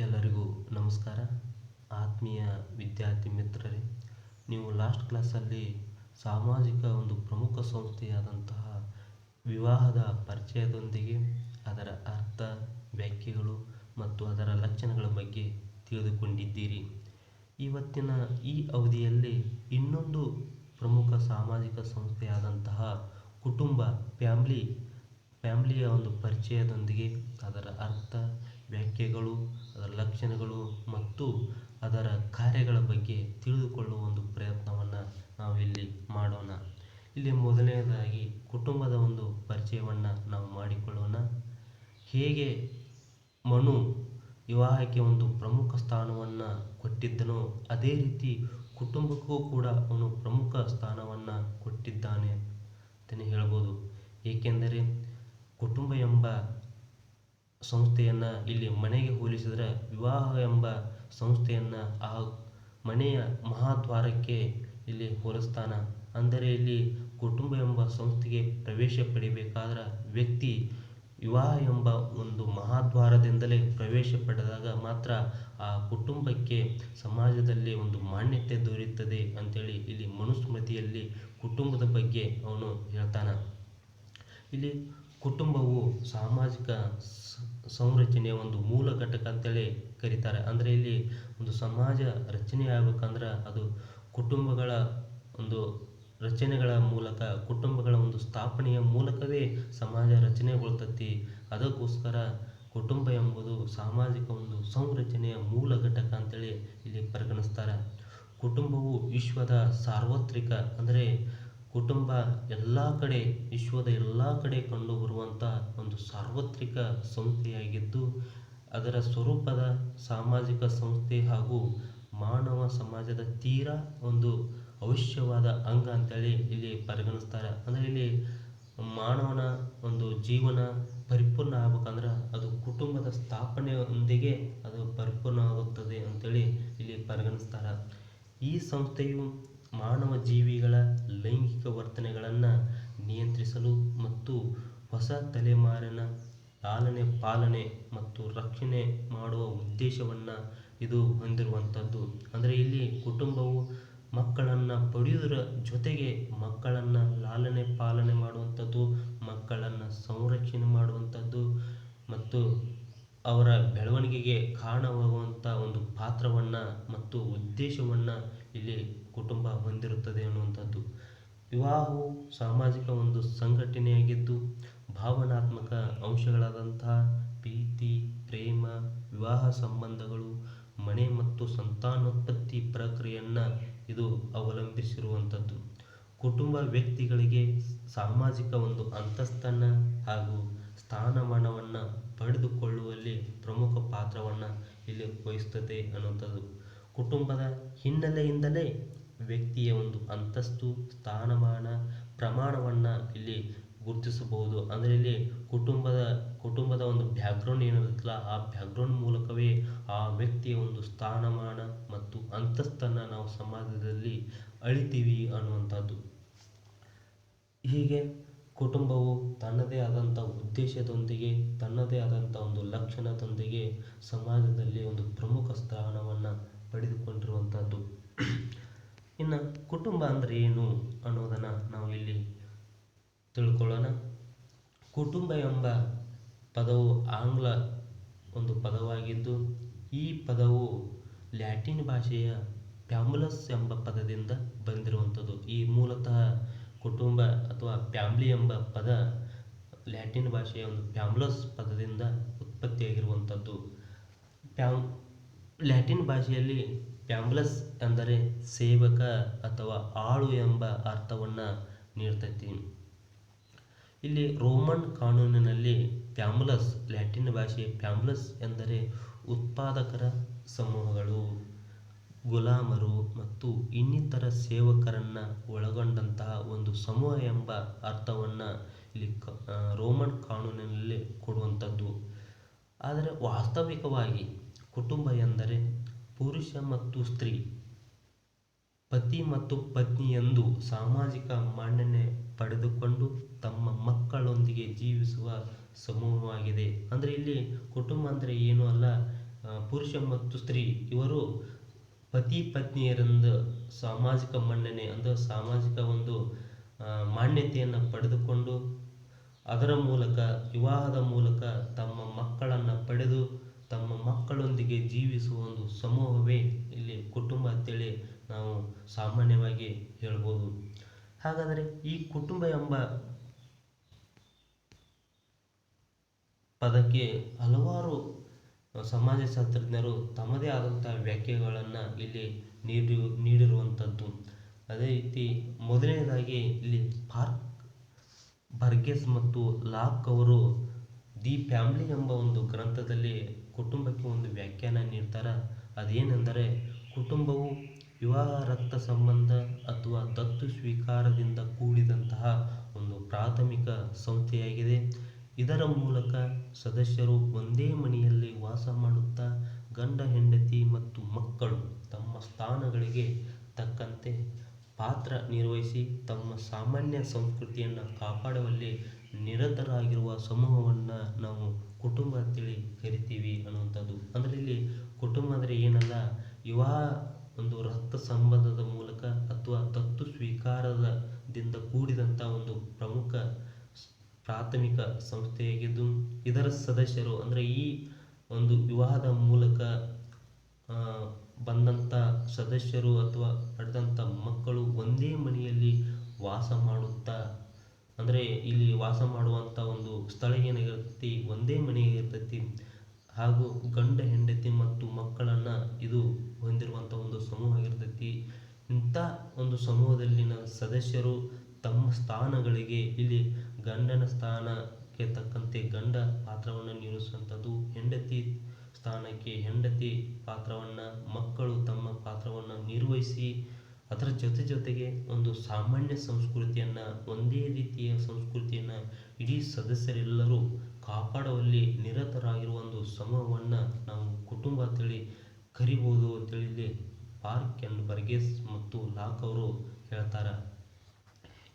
ಎಲ್ಲರಿಗೂ ನಮಸ್ಕಾರ. ಆತ್ಮೀಯ ವಿದ್ಯಾರ್ಥಿ ಮಿತ್ರರೇ, ನೀವು ಲಾಸ್ಟ್ ಕ್ಲಾಸಲ್ಲಿ ಸಾಮಾಜಿಕ ಒಂದು ಪ್ರಮುಖ ಸಂಸ್ಥೆಯಾದಂತಹ ವಿವಾಹದ ಪರಿಚಯದೊಂದಿಗೆ ಅದರ ಅರ್ಥ, ವ್ಯಾಖ್ಯೆಗಳು ಮತ್ತು ಅದರ ಲಕ್ಷಣಗಳ ಬಗ್ಗೆ ತಿಳಿದುಕೊಂಡಿದ್ದೀರಿ. ಇವತ್ತಿನ ಈ ಅವಧಿಯಲ್ಲಿ ಇನ್ನೊಂದು ಪ್ರಮುಖ ಸಾಮಾಜಿಕ ಸಂಸ್ಥೆಯಾದಂತಹ ಕುಟುಂಬ, ಫ್ಯಾಮಿಲಿಯ ಒಂದು ಪರಿಚಯದೊಂದಿಗೆ ಅದರ ಅರ್ಥ, ವ್ಯಾಖ್ಯೆಗಳು, ಅದರ ಲಕ್ಷಣಗಳು ಮತ್ತು ಅದರ ಕಾರ್ಯಗಳ ಬಗ್ಗೆ ತಿಳಿದುಕೊಳ್ಳುವ ಒಂದು ಪ್ರಯತ್ನವನ್ನು ನಾವು ಇಲ್ಲಿ ಮಾಡೋಣ. ಇಲ್ಲಿ ಮೊದಲನೇದಾಗಿ ಕುಟುಂಬದ ಒಂದು ಪರಿಚಯವನ್ನು ನಾವು ಮಾಡಿಕೊಳ್ಳೋಣ. ಹೇಗೆ ಮನು ವಿವಾಹಕ್ಕೆ ಒಂದು ಪ್ರಮುಖ ಸ್ಥಾನವನ್ನು ಕೊಟ್ಟಿದ್ದನೋ ಅದೇ ರೀತಿ ಕುಟುಂಬಕ್ಕೂ ಕೂಡ ಅವನು ಪ್ರಮುಖ ಸ್ಥಾನವನ್ನು ಕೊಟ್ಟಿದ್ದಾನೆ ಅಂತಲೇ ಹೇಳ್ಬೋದು. ಏಕೆಂದರೆ ಕುಟುಂಬ ಎಂಬ ಸಂಸ್ಥೆಯನ್ನು ಇಲ್ಲಿ ಮನೆಗೆ ಹೋಲಿಸಿದರೆ ವಿವಾಹ ಎಂಬ ಸಂಸ್ಥೆಯನ್ನು ಆ ಮನೆಯ ಮಹಾದ್ವಾರಕ್ಕೆ ಇಲ್ಲಿ ಹೋಲಿಸ್ತಾನ. ಅಂದರೆ ಇಲ್ಲಿ ಕುಟುಂಬ ಎಂಬ ಸಂಸ್ಥೆಗೆ ಪ್ರವೇಶ ಪಡಿಬೇಕಾದ್ರೆ ವ್ಯಕ್ತಿ ವಿವಾಹ ಎಂಬ ಒಂದು ಮಹಾದ್ವಾರದಿಂದಲೇ ಪ್ರವೇಶ ಪಡೆದಾಗ ಮಾತ್ರ ಆ ಕುಟುಂಬಕ್ಕೆ ಸಮಾಜದಲ್ಲಿ ಒಂದು ಮಾನ್ಯತೆ ದೊರೆಯುತ್ತದೆ ಅಂತೇಳಿ ಇಲ್ಲಿ ಮನುಸ್ಮೃತಿಯಲ್ಲಿ ಕುಟುಂಬದ ಬಗ್ಗೆ ಅವನು ಹೇಳ್ತಾನೆ. ಇಲ್ಲಿ ಕುಟುಂಬವು ಸಾಮಾಜಿಕ ಸಂರಚನೆಯ ಒಂದು ಮೂಲ ಘಟಕ ಅಂತೇಳಿ ಕರೀತಾರೆ. ಅಂದರೆ ಇಲ್ಲಿ ಒಂದು ಸಮಾಜ ರಚನೆ ಆಗ್ಬೇಕಂದ್ರೆ ಅದು ಕುಟುಂಬಗಳ ಒಂದು ರಚನೆಗಳ ಮೂಲಕ, ಕುಟುಂಬಗಳ ಒಂದು ಸ್ಥಾಪನೆಯ ಮೂಲಕವೇ ಸಮಾಜ ರಚನೆಗೊಳ್ತತಿ. ಅದಕ್ಕೋಸ್ಕರ ಕುಟುಂಬ ಎಂಬುದು ಸಾಮಾಜಿಕ ಒಂದು ಸಂರಚನೆಯ ಮೂಲ ಘಟಕ ಅಂತೇಳಿ ಇಲ್ಲಿ ಪರಿಗಣಿಸ್ತಾರೆ. ಕುಟುಂಬವು ವಿಶ್ವದ ಸಾರ್ವತ್ರಿಕ, ಅಂದರೆ ಕುಟುಂಬ ಎಲ್ಲ ಕಡೆ, ವಿಶ್ವದ ಎಲ್ಲ ಕಡೆ ಕಂಡುಬರುವಂಥ ಒಂದು ಸಾರ್ವತ್ರಿಕ ಸಂಸ್ಥೆಯಾಗಿದ್ದು ಅದರ ಸ್ವರೂಪದ ಸಾಮಾಜಿಕ ಸಂಸ್ಥೆ ಹಾಗೂ ಮಾನವ ಸಮಾಜದ ತೀರಾ ಒಂದು ಅವಶ್ಯವಾದ ಅಂಗ ಅಂತೇಳಿ ಇಲ್ಲಿ ಪರಿಗಣಿಸ್ತಾರೆ. ಅಂದರೆ ಇಲ್ಲಿ ಮಾನವನ ಒಂದು ಜೀವನ ಪರಿಪೂರ್ಣ ಆಗ್ಬೇಕಂದ್ರೆ ಅದು ಕುಟುಂಬದ ಸ್ಥಾಪನೆಯೊಂದಿಗೆ ಅದು ಪರಿಪೂರ್ಣ ಆಗುತ್ತದೆ ಅಂತೇಳಿ ಇಲ್ಲಿ ಪರಿಗಣಿಸ್ತಾರೆ. ಈ ಸಂಸ್ಥೆಯು ಮಾನವ ಜೀವಿಗಳ ಲೈಂಗಿಕ ವರ್ತನೆಗಳನ್ನು ನಿಯಂತ್ರಿಸಲು ಮತ್ತು ಹೊಸ ತಲೆಮಾರಿನ ಲಾಲನೆ ಪಾಲನೆ ಮತ್ತು ರಕ್ಷಣೆ ಮಾಡುವ ಉದ್ದೇಶವನ್ನು ಇದು ಹೊಂದಿರುವಂಥದ್ದು. ಅಂದರೆ ಇಲ್ಲಿ ಕುಟುಂಬವು ಮಕ್ಕಳನ್ನು ಪಡೆಯುವುದರ ಜೊತೆಗೆ ಮಕ್ಕಳನ್ನು ಲಾಲನೆ ಪಾಲನೆ ಮಾಡುವಂಥದ್ದು, ಮಕ್ಕಳನ್ನು ಸಂರಕ್ಷಣೆ ಮಾಡುವಂಥದ್ದು ಮತ್ತು ಅವರ ಬೆಳವಣಿಗೆಗೆ ಕಾರಣವಾಗುವಂಥ ಒಂದು ಪಾತ್ರವನ್ನು ಮತ್ತು ಉದ್ದೇಶವನ್ನು ಇಲ್ಲಿ ಕುಟುಂಬ ಹೊಂದಿರುತ್ತದೆ ಅನ್ನುವಂಥದ್ದು. ವಿವಾಹವು ಸಾಮಾಜಿಕ ಒಂದು ಸಂಘಟನೆಯಾಗಿದ್ದು ಭಾವನಾತ್ಮಕ ಅಂಶಗಳಾದಂತಹ ಪ್ರೀತಿ, ಪ್ರೇಮ, ವಿವಾಹ ಸಂಬಂಧಗಳು, ಮನೆ ಮತ್ತು ಸಂತಾನೋತ್ಪತ್ತಿ ಪ್ರಕ್ರಿಯೆಯನ್ನು ಇದು ಅವಲಂಬಿಸಿರುವಂಥದ್ದು. ಕುಟುಂಬ ವ್ಯಕ್ತಿಗಳಿಗೆ ಸಾಮಾಜಿಕ ಒಂದು ಅಂತಸ್ತನ್ನು ಹಾಗೂ ಸ್ಥಾನಮಾನವನ್ನು ಪಡೆದುಕೊಳ್ಳುವಲ್ಲಿ ಪ್ರಮುಖ ಪಾತ್ರವನ್ನು ಇಲ್ಲಿ ವಹಿಸ್ತದೆ ಅನ್ನುವಂಥದ್ದು. ಕುಟುಂಬದ ಹಿನ್ನೆಲೆಯಿಂದಲೇ ವ್ಯಕ್ತಿಯ ಒಂದು ಅಂತಸ್ತು, ಸ್ಥಾನಮಾನ, ಪ್ರಮಾಣವನ್ನು ಇಲ್ಲಿ ಗುರುತಿಸಬಹುದು. ಅಂದರೆ ಇಲ್ಲಿ ಕುಟುಂಬದ ಒಂದು ಬ್ಯಾಕ್ಗ್ರೌಂಡ್ ಏನಿರುತ್ತಲ್ಲ ಆ ಬ್ಯಾಕ್ಗ್ರೌಂಡ್ ಮೂಲಕವೇ ಆ ವ್ಯಕ್ತಿಯ ಒಂದು ಸ್ಥಾನಮಾನ ಮತ್ತು ಅಂತಸ್ತನ್ನು ನಾವು ಸಮಾಜದಲ್ಲಿ ಅಳಿತೀವಿ ಅನ್ನುವಂಥದ್ದು. ಹೀಗೆ ಕುಟುಂಬವು ತನ್ನದೇ ಆದಂಥ ಉದ್ದೇಶದೊಂದಿಗೆ, ತನ್ನದೇ ಆದಂಥ ಒಂದು ಲಕ್ಷಣದೊಂದಿಗೆ ಸಮಾಜದಲ್ಲಿ ಒಂದು ಪ್ರಮುಖ ಸ್ಥಾನವನ್ನು ಪಡೆದುಕೊಂಡಿರುವಂಥದ್ದು. ಇನ್ನು ಕುಟುಂಬ ಅಂದರೆ ಏನು ಅನ್ನೋದನ್ನು ನಾವು ಇಲ್ಲಿ ತಿಳ್ಕೊಳ್ಳೋಣ. ಕುಟುಂಬ ಎಂಬ ಪದವು ಆಂಗ್ಲ ಒಂದು ಪದವಾಗಿದ್ದು ಈ ಪದವು ಲ್ಯಾಟಿನ್ ಭಾಷೆಯ ಫ್ಯಾಮುಲಸ್ ಎಂಬ ಪದದಿಂದ ಬಂದಿರುವಂಥದ್ದು. ಈ ಮೂಲತಃ ಕುಟುಂಬ ಅಥವಾ ಫ್ಯಾಮಿಲಿ ಎಂಬ ಪದ ಲ್ಯಾಟಿನ್ ಭಾಷೆಯ ಒಂದು ಫ್ಯಾಮುಲಸ್ ಪದದಿಂದ ಉತ್ಪತ್ತಿಯಾಗಿರುವಂಥದ್ದು. ಲ್ಯಾಟಿನ್ ಭಾಷೆಯಲ್ಲಿ ಫ್ಯಾಮುಲಸ್ ಎಂದರೆ ಸೇವಕ ಅಥವಾ ಆಳು ಎಂಬ ಅರ್ಥವನ್ನು ನೀಡ್ತೈತಿ. ಇಲ್ಲಿ ರೋಮನ್ ಕಾನೂನಿನಲ್ಲಿ ಫ್ಯಾಮುಲಸ್, ಲ್ಯಾಟಿನ್ ಭಾಷೆಯ ಫ್ಯಾಮುಲಸ್ ಎಂದರೆ ಉತ್ಪಾದಕರ ಸಮೂಹಗಳು, ಗುಲಾಮರು ಮತ್ತು ಇನ್ನಿತರ ಸೇವಕರನ್ನು ಒಳಗೊಂಡಂತಹ ಒಂದು ಸಮೂಹ ಎಂಬ ಅರ್ಥವನ್ನು ಇಲ್ಲಿ ರೋಮನ್ ಕಾನೂನಿನಲ್ಲಿ ಕೊಡುವಂಥದ್ದು. ಆದರೆ ವಾಸ್ತವಿಕವಾಗಿ ಕುಟುಂಬ ಎಂದರೆ ಪುರುಷ ಮತ್ತು ಸ್ತ್ರೀ, ಪತಿ ಮತ್ತು ಪತ್ನಿ ಎಂದು ಸಾಮಾಜಿಕ ಮನ್ನಣೆ ಪಡೆದುಕೊಂಡು ತಮ್ಮ ಮಕ್ಕಳೊಂದಿಗೆ ಜೀವಿಸುವ ಸಮೂಹವಾಗಿದೆ. ಅಂದರೆ ಇಲ್ಲಿ ಕುಟುಂಬ ಅಂದರೆ ಏನೂ ಅಲ್ಲ, ಪುರುಷ ಮತ್ತು ಸ್ತ್ರೀ ಇವರು ಪತಿ ಪತ್ನಿಯರಿಂದ ಸಾಮಾಜಿಕ ಮನ್ನಣೆ ಅಂದರೆ ಸಾಮಾಜಿಕ ಒಂದು ಮಾನ್ಯತೆಯನ್ನು ಪಡೆದುಕೊಂಡು ಅದರ ಮೂಲಕ ವಿವಾಹದ ಮೂಲಕ ತಮ್ಮ ಮಕ್ಕಳನ್ನು ಪಡೆದು ತಮ್ಮ ಮಕ್ಕಳೊಂದಿಗೆ ಜೀವಿಸುವ ಒಂದು ಸಮೂಹವೇ ಇಲ್ಲಿ ಕುಟುಂಬ ಅಂತೇಳಿ ನಾವು ಸಾಮಾನ್ಯವಾಗಿ ಹೇಳ್ಬೋದು. ಹಾಗಾದರೆ ಈ ಕುಟುಂಬ ಎಂಬ ಪದಕ್ಕೆ ಹಲವಾರು ಸಮಾಜಶಾಸ್ತ್ರಜ್ಞರು ತಮ್ಮದೇ ಆದಂಥ ವ್ಯಾಖ್ಯೆಗಳನ್ನು ಇಲ್ಲಿ ನೀಡಿರುವಂಥದ್ದು. ಅದೇ ರೀತಿ ಮೊದಲನೇದಾಗಿ ಇಲ್ಲಿ ಬರ್ಗೆಸ್ ಮತ್ತು ಲಾಕ್ ಅವರು ದಿ ಫ್ಯಾಮಿಲಿ ಎಂಬ ಒಂದು ಗ್ರಂಥದಲ್ಲಿ ಕುಟುಂಬಕ್ಕೆ ಒಂದು ವ್ಯಾಖ್ಯಾನ ನೀಡ್ತಾರೆ. ಅದೇನೆಂದರೆ, ಕುಟುಂಬವು ವಿವಾಹ, ರಕ್ತ ಸಂಬಂಧ ಅಥವಾ ದತ್ತು ಸ್ವೀಕಾರದಿಂದ ಕೂಡಿದಂತಹ ಒಂದು ಪ್ರಾಥಮಿಕ ಸಂಸ್ಥೆಯಾಗಿದೆ. ಇದರ ಮೂಲಕ ಸದಸ್ಯರು ಒಂದೇ ಮನೆಯಲ್ಲಿ ವಾಸ ಮಾಡುತ್ತಾ ಗಂಡ ಹೆಂಡತಿ ಮತ್ತು ಮಕ್ಕಳು ತಮ್ಮ ಸ್ಥಾನಗಳಿಗೆ ತಕ್ಕಂತೆ ಪಾತ್ರ ನಿರ್ವಹಿಸಿ ತಮ್ಮ ಸಾಮಾನ್ಯ ಸಂಸ್ಕೃತಿಯನ್ನು ಕಾಪಾಡುವಲ್ಲಿ ನಿರತರಾಗಿರುವ ಸಮೂಹವನ್ನು ನಾವು ಕುಟುಂಬ ಅಂತೇಳಿ ಕರಿತೀವಿ ಅನ್ನುವಂಥದ್ದು. ಅಂದರೆ ಇಲ್ಲಿ ಕುಟುಂಬ ಅಂದರೆ ಏನಲ್ಲ, ವಿವಾಹ ಒಂದು ರಕ್ತ ಸಂಬಂಧದ ಮೂಲಕ ಅಥವಾ ದತ್ತು ಸ್ವೀಕಾರದಿಂದ ಕೂಡಿದಂಥ ಒಂದು ಪ್ರಮುಖ ಪ್ರಾಥಮಿಕ ಸಂಸ್ಥೆಯಾಗಿದ್ದು, ಇದರ ಸದಸ್ಯರು ಅಂದರೆ ಈ ಒಂದು ವಿವಾಹದ ಮೂಲಕ ಬಂದಂಥ ಸದಸ್ಯರು ಅಥವಾ ಪಡೆದಂಥ ಮಕ್ಕಳು ಒಂದೇ ಮನೆಯಲ್ಲಿ ವಾಸ ಮಾಡುತ್ತಾ, ಅಂದರೆ ಇಲ್ಲಿ ವಾಸ ಮಾಡುವಂಥ ಒಂದು ಸ್ಥಳ ಏನಾಗಿರ್ತೈತಿ, ಒಂದೇ ಮನೆಯಾಗಿರ್ತೈತಿ. ಹಾಗೂ ಗಂಡ ಹೆಂಡತಿ ಮತ್ತು ಮಕ್ಕಳನ್ನು ಇದು ಹೊಂದಿರುವಂಥ ಒಂದು ಸಮೂಹ ಆಗಿರ್ತೈತಿ. ಇಂಥ ಒಂದು ಸಮೂಹದಲ್ಲಿನ ಸದಸ್ಯರು ತಮ್ಮ ಸ್ಥಾನಗಳಿಗೆ ಇಲ್ಲಿ ಗಂಡನ ಸ್ಥಾನಕ್ಕೆ ತಕ್ಕಂತೆ ಗಂಡ ಪಾತ್ರವನ್ನು ನಿರ್ವಹಿಸುವಂಥದ್ದು, ಹೆಂಡತಿ ಸ್ಥಾನಕ್ಕೆ ಹೆಂಡತಿ ಪಾತ್ರವನ್ನು, ಮಕ್ಕಳು ತಮ್ಮ ಪಾತ್ರವನ್ನು ನಿರ್ವಹಿಸಿ ಅದರ ಜೊತೆಗೆ ಒಂದು ಸಾಮಾನ್ಯ ಸಂಸ್ಕೃತಿಯನ್ನು, ಒಂದೇ ರೀತಿಯ ಸಂಸ್ಕೃತಿಯನ್ನು ಇಡೀ ಸದಸ್ಯರೆಲ್ಲರೂ ಕಾಪಾಡುವಲ್ಲಿ ನಿರತರಾಗಿರುವ ಒಂದು ಸಮೂಹವನ್ನು ನಾವು ಕುಟುಂಬ ಅಂತೇಳಿ ಕರಿಬೋದು ಅಂತೇಳಿ ಇಲ್ಲಿ ಪಾರ್ಕ್ ಆ್ಯಂಡ್ ಬರ್ಗೆಸ್ ಮತ್ತು ಲಾಕ್ ಅವರು ಹೇಳ್ತಾರೆ.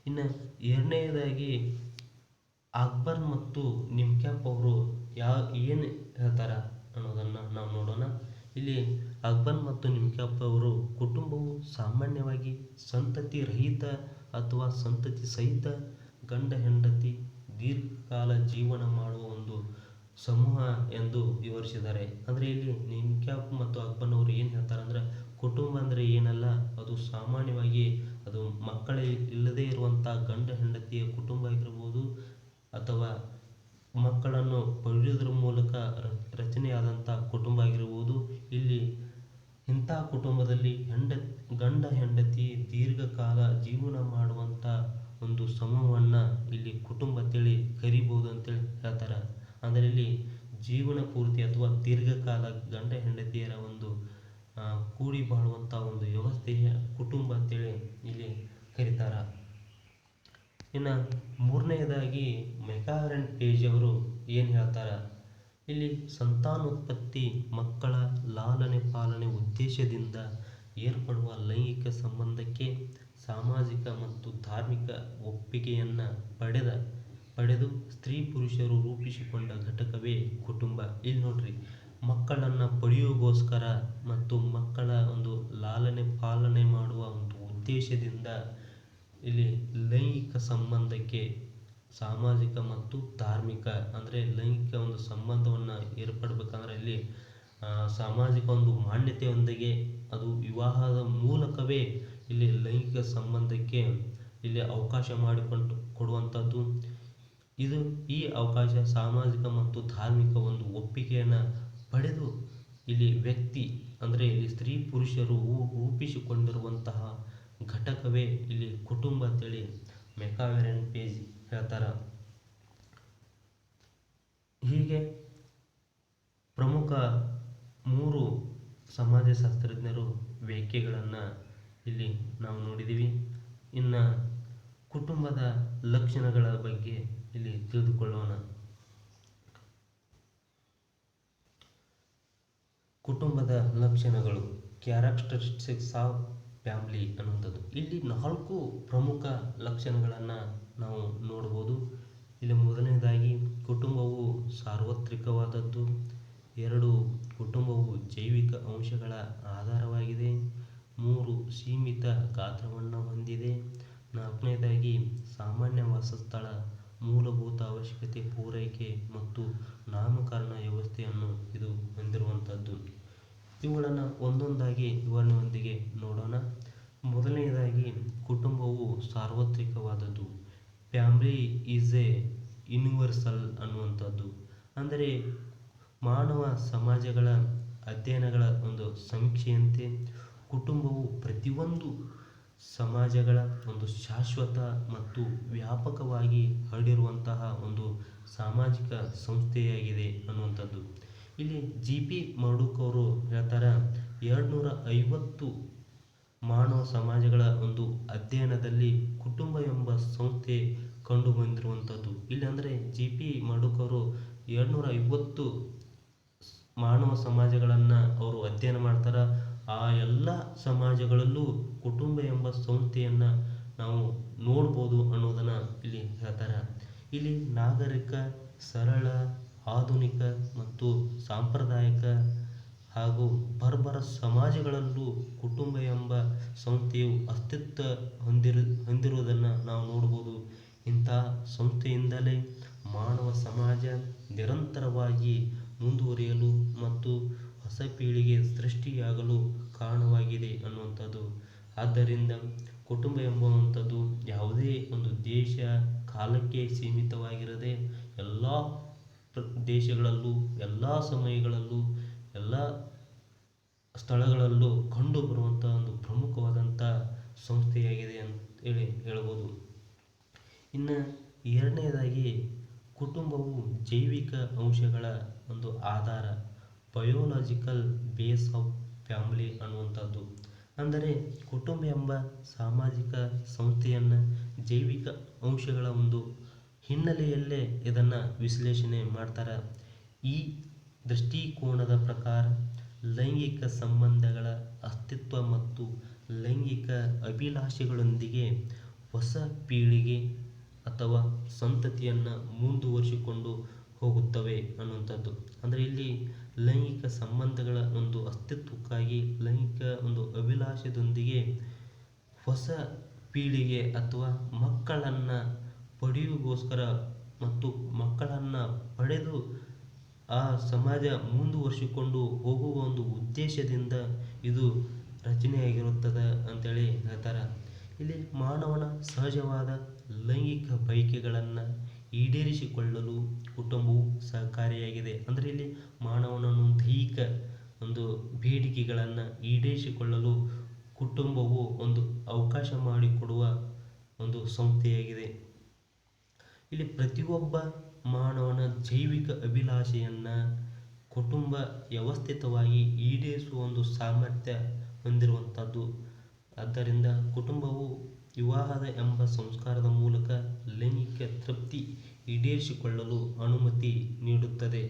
ಇನ್ನು ಎರಡನೆಯದಾಗಿ ಅಕ್ಬರ್ ಮತ್ತು ನಿಮ್ಕ್ಯಾಪ್ ಅವರು ಏನು ಹೇಳ್ತಾರೆ ಅನ್ನೋದನ್ನು ನಾವು ನೋಡೋಣ. ಇಲ್ಲಿ ಅಕ್ಬರ್ ಮತ್ತು ನಿಮ್ಕ್ಯಾಪ್ ಅವರು ಕುಟುಂಬವು ಸಾಮಾನ್ಯವಾಗಿ ಸಂತತಿ ರಹಿತ ಅಥವಾ ಸಂತತಿ ಸಹಿತ ಗಂಡ ಹೆಂಡತಿ ದೀರ್ಘಕಾಲ ಜೀವನ ಮಾಡುವ ಒಂದು ಸಮೂಹ ಎಂದು ವಿವರಿಸಿದ್ದಾರೆ. ಅಂದರೆ ಇಲ್ಲಿ ನಿಮ್ಕ್ಯಾಪ್ ಮತ್ತು ಅಕ್ಬರ್ ಅವರು ಏನು ಹೇಳ್ತಾರೆ ಅಂದರೆ, ಕುಟುಂಬ ಅಂದರೆ ಏನಲ್ಲ, ಅದು ಸಾಮಾನ್ಯವಾಗಿ ಅದು ಮಕ್ಕಳೇ ಇಲ್ಲದೇ ಇರುವಂಥ ಗಂಡ ಹೆಂಡತಿಯ ಕುಟುಂಬ ಆಗಿರ್ಬೋದು, ಅಥವಾ ಮಕ್ಕಳನ್ನು ಪಡೆಯುವುದರ ಮೂಲಕ ರಚನೆಯಾದಂಥ ಕುಟುಂಬ ಆಗಿರ್ಬೋದು. ಇಲ್ಲಿ ಇಂಥ ಕುಟುಂಬದಲ್ಲಿ ಗಂಡ ಹೆಂಡತಿ ದೀರ್ಘಕಾಲ ಜೀವನ ಮಾಡುವಂಥ ಒಂದು ಸಮೂಹವನ್ನು ಇಲ್ಲಿ ಕುಟುಂಬ ಅಂತೇಳಿ ಕರಿಬೋದು ಅಂತೇಳಿ ಹೇಳ್ತಾರೆ. ಅಂದರೆ ಇಲ್ಲಿ ಜೀವನ ಪೂರ್ತಿ ಅಥವಾ ದೀರ್ಘಕಾಲ ಗಂಡ ಹೆಂಡತಿಯರ ಒಂದು ಕೂಡಿ ಬಾಳುವಂಥ ಒಂದು ವ್ಯವಸ್ಥೆಯ ಕುಟುಂಬ ಅಂತೇಳಿ ಇಲ್ಲಿ ಕರೀತಾರೆ. ಇನ್ನು ಮೂರನೆಯದಾಗಿ ಮೆಕಾರನ್ ಪೇಜ್ ಅವರು ಏನು ಹೇಳ್ತಾರೆ, ಇಲ್ಲಿ ಸಂತಾನೋತ್ಪತ್ತಿ, ಮಕ್ಕಳ ಲಾಲನೆ ಪಾಲನೆ ಉದ್ದೇಶದಿಂದ ಏರ್ಪಡುವ ಲೈಂಗಿಕ ಸಂಬಂಧಕ್ಕೆ ಸಾಮಾಜಿಕ ಮತ್ತು ಧಾರ್ಮಿಕ ಒಪ್ಪಿಗೆಯನ್ನು ಪಡೆದು ಸ್ತ್ರೀ ಪುರುಷರು ರೂಪಿಸಿಕೊಂಡ ಘಟಕವೇ ಕುಟುಂಬ. ಇಲ್ಲಿ ನೋಡ್ರಿ, ಮಕ್ಕಳನ್ನು ಪಡೆಯುವುಗೋಸ್ಕರ ಮತ್ತು ಮಕ್ಕಳ ಒಂದು ಲಾಲನೆ ಪಾಲನೆ ಮಾಡುವ ಒಂದು ಉದ್ದೇಶದಿಂದ ಇಲ್ಲಿ ಲೈಂಗಿಕ ಸಂಬಂಧಕ್ಕೆ ಸಾಮಾಜಿಕ ಮತ್ತು ಧಾರ್ಮಿಕ, ಅಂದರೆ ಲೈಂಗಿಕ ಒಂದು ಸಂಬಂಧವನ್ನು ಏರ್ಪಡಬೇಕಂದ್ರೆ ಇಲ್ಲಿ ಸಾಮಾಜಿಕ ಒಂದು ಮಾನ್ಯತೆಯೊಂದಿಗೆ ಅದು ವಿವಾಹದ ಮೂಲಕವೇ ಇಲ್ಲಿ ಲೈಂಗಿಕ ಸಂಬಂಧಕ್ಕೆ ಇಲ್ಲಿ ಅವಕಾಶ ಮಾಡಿಕೊಂಡು ಕೊಡುವಂಥದ್ದು. ಈ ಅವಕಾಶ ಸಾಮಾಜಿಕ ಮತ್ತು ಧಾರ್ಮಿಕ ಒಂದು ಒಪ್ಪಿಗೆಯನ್ನು ಪಡೆದು ಇಲ್ಲಿ ವ್ಯಕ್ತಿ, ಅಂದರೆ ಇಲ್ಲಿ ಸ್ತ್ರೀ ಪುರುಷರು ರೂಪಿಸಿಕೊಂಡಿರುವಂತಹ ಘಟಕವೇ ಇಲ್ಲಿ ಕುಟುಂಬ ಅಂತೇಳಿ ಮೆಕಾರನ್ ಪೇಜ್ ಹೇಳ್ತಾರೆ. ಹೀಗೆ ಪ್ರಮುಖ 3 ಸಮಾಜಶಾಸ್ತ್ರಜ್ಞರು ವ್ಯಾಖ್ಯೆಗಳನ್ನು ಇಲ್ಲಿ ನಾವು ನೋಡಿದ್ದೀವಿ. ಇನ್ನು ಕುಟುಂಬದ ಲಕ್ಷಣಗಳ ಬಗ್ಗೆ ಇಲ್ಲಿ ತಿಳಿದುಕೊಳ್ಳೋಣ. ಕುಟುಂಬದ ಲಕ್ಷಣಗಳು, ಕ್ಯಾರೆಕ್ಟರಿಸ್ಟಿಕ್ಸ್ ಆಫ್ ಫ್ಯಾಮಿಲಿ ಅನ್ನುವಂಥದ್ದು. ಇಲ್ಲಿ 4 ಪ್ರಮುಖ ಲಕ್ಷಣಗಳನ್ನು ನಾವು ನೋಡ್ಬೋದು. ಇಲ್ಲಿ ಮೊದಲನೇದಾಗಿ ಕುಟುಂಬವು ಸಾರ್ವತ್ರಿಕವಾದದ್ದು. 2, ಕುಟುಂಬವು ಜೈವಿಕ ಅಂಶಗಳ ಆಧಾರವಾಗಿದೆ. 3 ಸೀಮಿತ ಗಾತ್ರವನ್ನು ಹೊಂದಿದೆ. 4ನೇದಾಗಿ ಸಾಮಾನ್ಯ ವಾಸಸ್ಥಳ, ಮೂಲಭೂತ ಅವಶ್ಯಕತೆ ಪೂರೈಕೆ ಮತ್ತು ನಾಮಕರಣ ವ್ಯವಸ್ಥೆಯನ್ನು ಇದು ಹೊಂದಿರುವಂಥದ್ದು. ಇವುಗಳನ್ನು ಒಂದೊಂದಾಗಿ ವಿವರಣೆಯೊಂದಿಗೆ ನೋಡೋಣ. ಮೊದಲನೆಯದಾಗಿ ಕುಟುಂಬವು ಸಾರ್ವತ್ರಿಕವಾದದ್ದು. ಫ್ಯಾಮಿಲಿ ಈಸ್ ಎ ಯೂನಿವರ್ಸಲ್ ಅನ್ನುವಂಥದ್ದು. ಅಂದರೆ ಮಾನವ ಸಮಾಜಗಳ ಅಧ್ಯಯನಗಳ ಒಂದು ಸಮೀಕ್ಷೆಯಂತೆ ಕುಟುಂಬವು ಪ್ರತಿಯೊಂದು ಸಮಾಜಗಳ ಒಂದು ಶಾಶ್ವತ ಮತ್ತು ವ್ಯಾಪಕವಾಗಿ ಹರಡಿರುವಂತಹ ಒಂದು ಸಾಮಾಜಿಕ ಸಂಸ್ಥೆಯಾಗಿದೆ ಅನ್ನುವಂಥದ್ದು. ಇಲ್ಲಿ GP ಮರ್ಡುಕ್ ಅವರು ಹೇಳ್ತಾರೆ, 250 ಮಾನವ ಸಮಾಜಗಳ ಒಂದು ಅಧ್ಯಯನದಲ್ಲಿ ಕುಟುಂಬ ಎಂಬ ಸಂಸ್ಥೆ ಕಂಡು ಬಂದಿರುವಂಥದ್ದು. ಇಲ್ಲಿ ಅಂದರೆ GP ಮರ್ಡುಕ್ ಅವರು 250 ಮಾನವ ಸಮಾಜಗಳನ್ನು ಅವರು ಅಧ್ಯಯನ ಮಾಡ್ತಾರೆ. ಆ ಎಲ್ಲ ಸಮಾಜಗಳಲ್ಲೂ ಕುಟುಂಬ ಎಂಬ ಸಂಸ್ಥೆಯನ್ನು ನಾವು ನೋಡ್ಬೋದು ಅನ್ನೋದನ್ನು ಇಲ್ಲಿ ಹೇಳ್ತಾರೆ. ಇಲ್ಲಿ ನಾಗರಿಕ, ಸರಳ, ಆಧುನಿಕ ಮತ್ತು ಸಾಂಪ್ರದಾಯಿಕ ಹಾಗೂ ಬರ್ಬರ ಸಮಾಜಗಳಲ್ಲೂ ಕುಟುಂಬ ಎಂಬ ಸಂಸ್ಥೆಯು ಅಸ್ತಿತ್ವ ಹೊಂದಿರುವುದನ್ನು ನಾವು ನೋಡ್ಬೋದು. ಇಂತಹ ಸಂಸ್ಥೆಯಿಂದಲೇ ಮಾನವ ಸಮಾಜ ನಿರಂತರವಾಗಿ ಮುಂದುವರಿಯಲು ಮತ್ತು ಹೊಸ ಪೀಳಿಗೆ ಸೃಷ್ಟಿಯಾಗಲು ಕಾರಣವಾಗಿದೆ ಅನ್ನುವಂಥದ್ದು. ಆದ್ದರಿಂದ ಕುಟುಂಬ ಎಂಬುವಂಥದ್ದು ಯಾವುದೇ ಒಂದು ದೇಶ, ಕಾಲಕ್ಕೆ ಸೀಮಿತವಾಗಿರದೆ ಎಲ್ಲ ದೇಶಗಳಲ್ಲೂ, ಎಲ್ಲ ಸಮಯಗಳಲ್ಲೂ, ಎಲ್ಲ ಸ್ಥಳಗಳಲ್ಲೂ ಕಂಡು ಬರುವಂಥ ಒಂದು ಪ್ರಮುಖವಾದಂಥ ಸಂಸ್ಥೆಯಾಗಿದೆ ಅಂತ ಹೇಳ್ಬೋದು. ಇನ್ನು ಎರಡನೇದಾಗಿ ಕುಟುಂಬವು ಜೈವಿಕ ಅಂಶಗಳ ಒಂದು ಆಧಾರ, ಬಯೋಲಾಜಿಕಲ್ ಬೇಸ್ ಆಫ್ ಫ್ಯಾಮಿಲಿ ಅನ್ನುವಂಥದ್ದು. ಅಂದರೆ ಕುಟುಂಬ ಎಂಬ ಸಾಮಾಜಿಕ ಸಂಸ್ಥೆಯನ್ನು ಜೈವಿಕ ಅಂಶಗಳ ಒಂದು ಹಿನ್ನೆಲೆಯಲ್ಲೇ ಇದನ್ನು ವಿಶ್ಲೇಷಣೆ ಮಾಡ್ತಾರೆ. ಈ ದೃಷ್ಟಿಕೋನದ ಪ್ರಕಾರ ಲೈಂಗಿಕ ಸಂಬಂಧಗಳ ಅಸ್ತಿತ್ವ ಮತ್ತು ಲೈಂಗಿಕ ಅಭಿಲಾಷೆಗಳೊಂದಿಗೆ ಹೊಸ ಪೀಳಿಗೆ ಅಥವಾ ಸಂತತಿಯನ್ನು ಮುಂದುವರಿಸಿಕೊಂಡು ಹೋಗುತ್ತವೆ ಅನ್ನುವಂಥದ್ದು. ಅಂದರೆ ಇಲ್ಲಿ ಲೈಂಗಿಕ ಸಂಬಂಧಗಳ ಒಂದು ಅಸ್ತಿತ್ವಕ್ಕಾಗಿ ಲೈಂಗಿಕ ಒಂದು ಅಭಿಲಾಷೆಯೊಂದಿಗೆ ಹೊಸ ಪೀಳಿಗೆ ಅಥವಾ ಮಕ್ಕಳನ್ನು ಪಡೆಯುವುದಕ್ಕೋಸ್ಕರ ಮತ್ತು ಮಕ್ಕಳನ್ನು ಪಡೆದು ಆ ಸಮಾಜ ಮುಂದುವರಿಸಿಕೊಂಡು ಹೋಗುವ ಒಂದು ಉದ್ದೇಶದಿಂದ ಇದು ರಚನೆಯಾಗಿರುತ್ತದೆ ಅಂತೇಳಿ ಹೇಳ್ತಾರೆ. ಇಲ್ಲಿ ಮಾನವನ ಸಹಜವಾದ ಲೈಂಗಿಕ ಬಯಕೆಗಳನ್ನು ಈಡೇರಿಸಿಕೊಳ್ಳಲು ಕುಟುಂಬವು ಸಹಕಾರಿಯಾಗಿದೆ. ಅಂದರೆ ಇಲ್ಲಿ ಮಾನವನ ದೈಹಿಕ ಒಂದು ಬೇಡಿಕೆಗಳನ್ನು ಈಡೇರಿಸಿಕೊಳ್ಳಲು ಕುಟುಂಬವು ಒಂದು ಅವಕಾಶ ಮಾಡಿಕೊಡುವ ಒಂದು ಸಂಸ್ಥೆಯಾಗಿದೆ. ಇಲ್ಲಿ ಪ್ರತಿಯೊಬ್ಬ ಮಾನವನ ಜೈವಿಕ ಅಭಿಲಾಷೆಯನ್ನು ಕುಟುಂಬ ವ್ಯವಸ್ಥಿತವಾಗಿ ಈಡೇರಿಸುವ ಒಂದು ಸಾಮರ್ಥ್ಯ ಹೊಂದಿರುವಂಥದ್ದು. ಆದ್ದರಿಂದ ಕುಟುಂಬವು ವಿವಾಹದ ಎಂಬ ಸಂಸ್ಕಾರದ ಮೂಲಕ ಲೈಂಗಿಕ ತೃಪ್ತಿ ಈಡೇರಿಸಿಕೊಳ್ಳಲು ಅನುಮತಿ ನೀಡುತ್ತದೆ.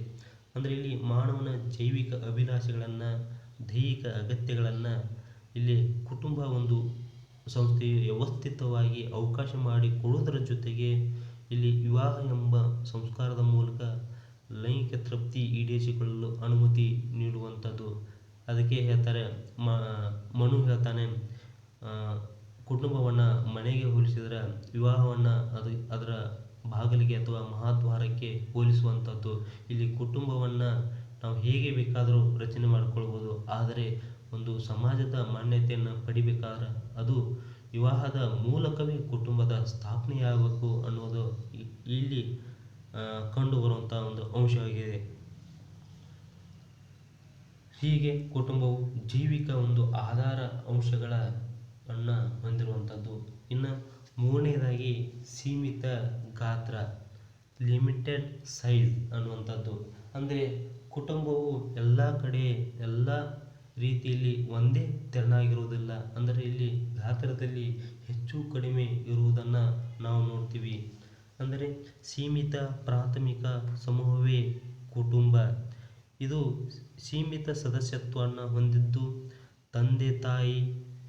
ಅಂದರೆ ಇಲ್ಲಿ ಮಾನವನ ಜೈವಿಕ ಅಭಿಲಾಷೆಗಳನ್ನು, ದೈಹಿಕ ಅಗತ್ಯಗಳನ್ನು ಇಲ್ಲಿ ಕುಟುಂಬ ಒಂದು ಸಂಸ್ಥೆಯು ವ್ಯವಸ್ಥಿತವಾಗಿ ಅವಕಾಶ ಮಾಡಿಕೊಡುವುದರ ಜೊತೆಗೆ ಇಲ್ಲಿ ವಿವಾಹ ಎಂಬ ಸಂಸ್ಕಾರದ ಮೂಲಕ ಲೈಂಗಿಕ ತೃಪ್ತಿ ಈಡೇರಿಸಿಕೊಳ್ಳಲು ಅನುಮತಿ ನೀಡುವಂಥದ್ದು. ಅದಕ್ಕೆ ಹೇಳ್ತಾರೆ, ಮನು ಹೇಳ್ತಾನೆ, ಕುಟುಂಬವನ್ನು ಮನೆಗೆ ಹೋಲಿಸಿದರೆ ವಿವಾಹವನ್ನು ಅದರ ಬಾಗಿಲಿಗೆ ಅಥವಾ ಮಹಾದ್ವಾರಕ್ಕೆ ಹೋಲಿಸುವಂಥದ್ದು. ಇಲ್ಲಿ ಕುಟುಂಬವನ್ನು ನಾವು ಹೇಗೆ ಬೇಕಾದರೂ ರಚನೆ ಮಾಡಿಕೊಳ್ಬೋದು, ಆದರೆ ಒಂದು ಸಮಾಜದ ಮಾನ್ಯತೆಯನ್ನು ಪಡಿಬೇಕಾದ್ರೆ ಅದು ವಿವಾಹದ ಮೂಲಕವೇ ಕುಟುಂಬದ ಸ್ಥಾಪನೆಯಾಗಬೇಕು ಅನ್ನೋದು ಇಲ್ಲಿ ಕಂಡು ಬರುವಂಥ ಒಂದು ಅಂಶವಾಗಿದೆ. ಹೀಗೆ ಕುಟುಂಬವು ಜೈವಿಕ ಒಂದು ಆಧಾರ ಅಂಶಗಳನ್ನು ಹೊಂದಿರುವಂಥದ್ದು. ಇನ್ನು ಮೂರನೇದಾಗಿ ಸೀಮಿತ ಗಾತ್ರ, ಲಿಮಿಟೆಡ್ ಸೈಜ್ ಅನ್ನುವಂಥದ್ದು. ಅಂದರೆ ಕುಟುಂಬವು ಎಲ್ಲ ಕಡೆ ಎಲ್ಲ ರೀತಿಯಲ್ಲಿ ಒಂದೇ ತೆರನಾಗಿರುವುದಿಲ್ಲ. ಅಂದರೆ ಇಲ್ಲಿ ಗಾತ್ರದಲ್ಲಿ ಹೆಚ್ಚು ಕಡಿಮೆ ಇರುವುದನ್ನು ನಾವು ನೋಡ್ತೀವಿ. ಅಂದರೆ ಸೀಮಿತ ಪ್ರಾಥಮಿಕ ಸಮೂಹವೇ ಕುಟುಂಬ. ಇದು ಸೀಮಿತ ಸದಸ್ಯತ್ವವನ್ನು ಹೊಂದಿದ್ದು ತಂದೆ, ತಾಯಿ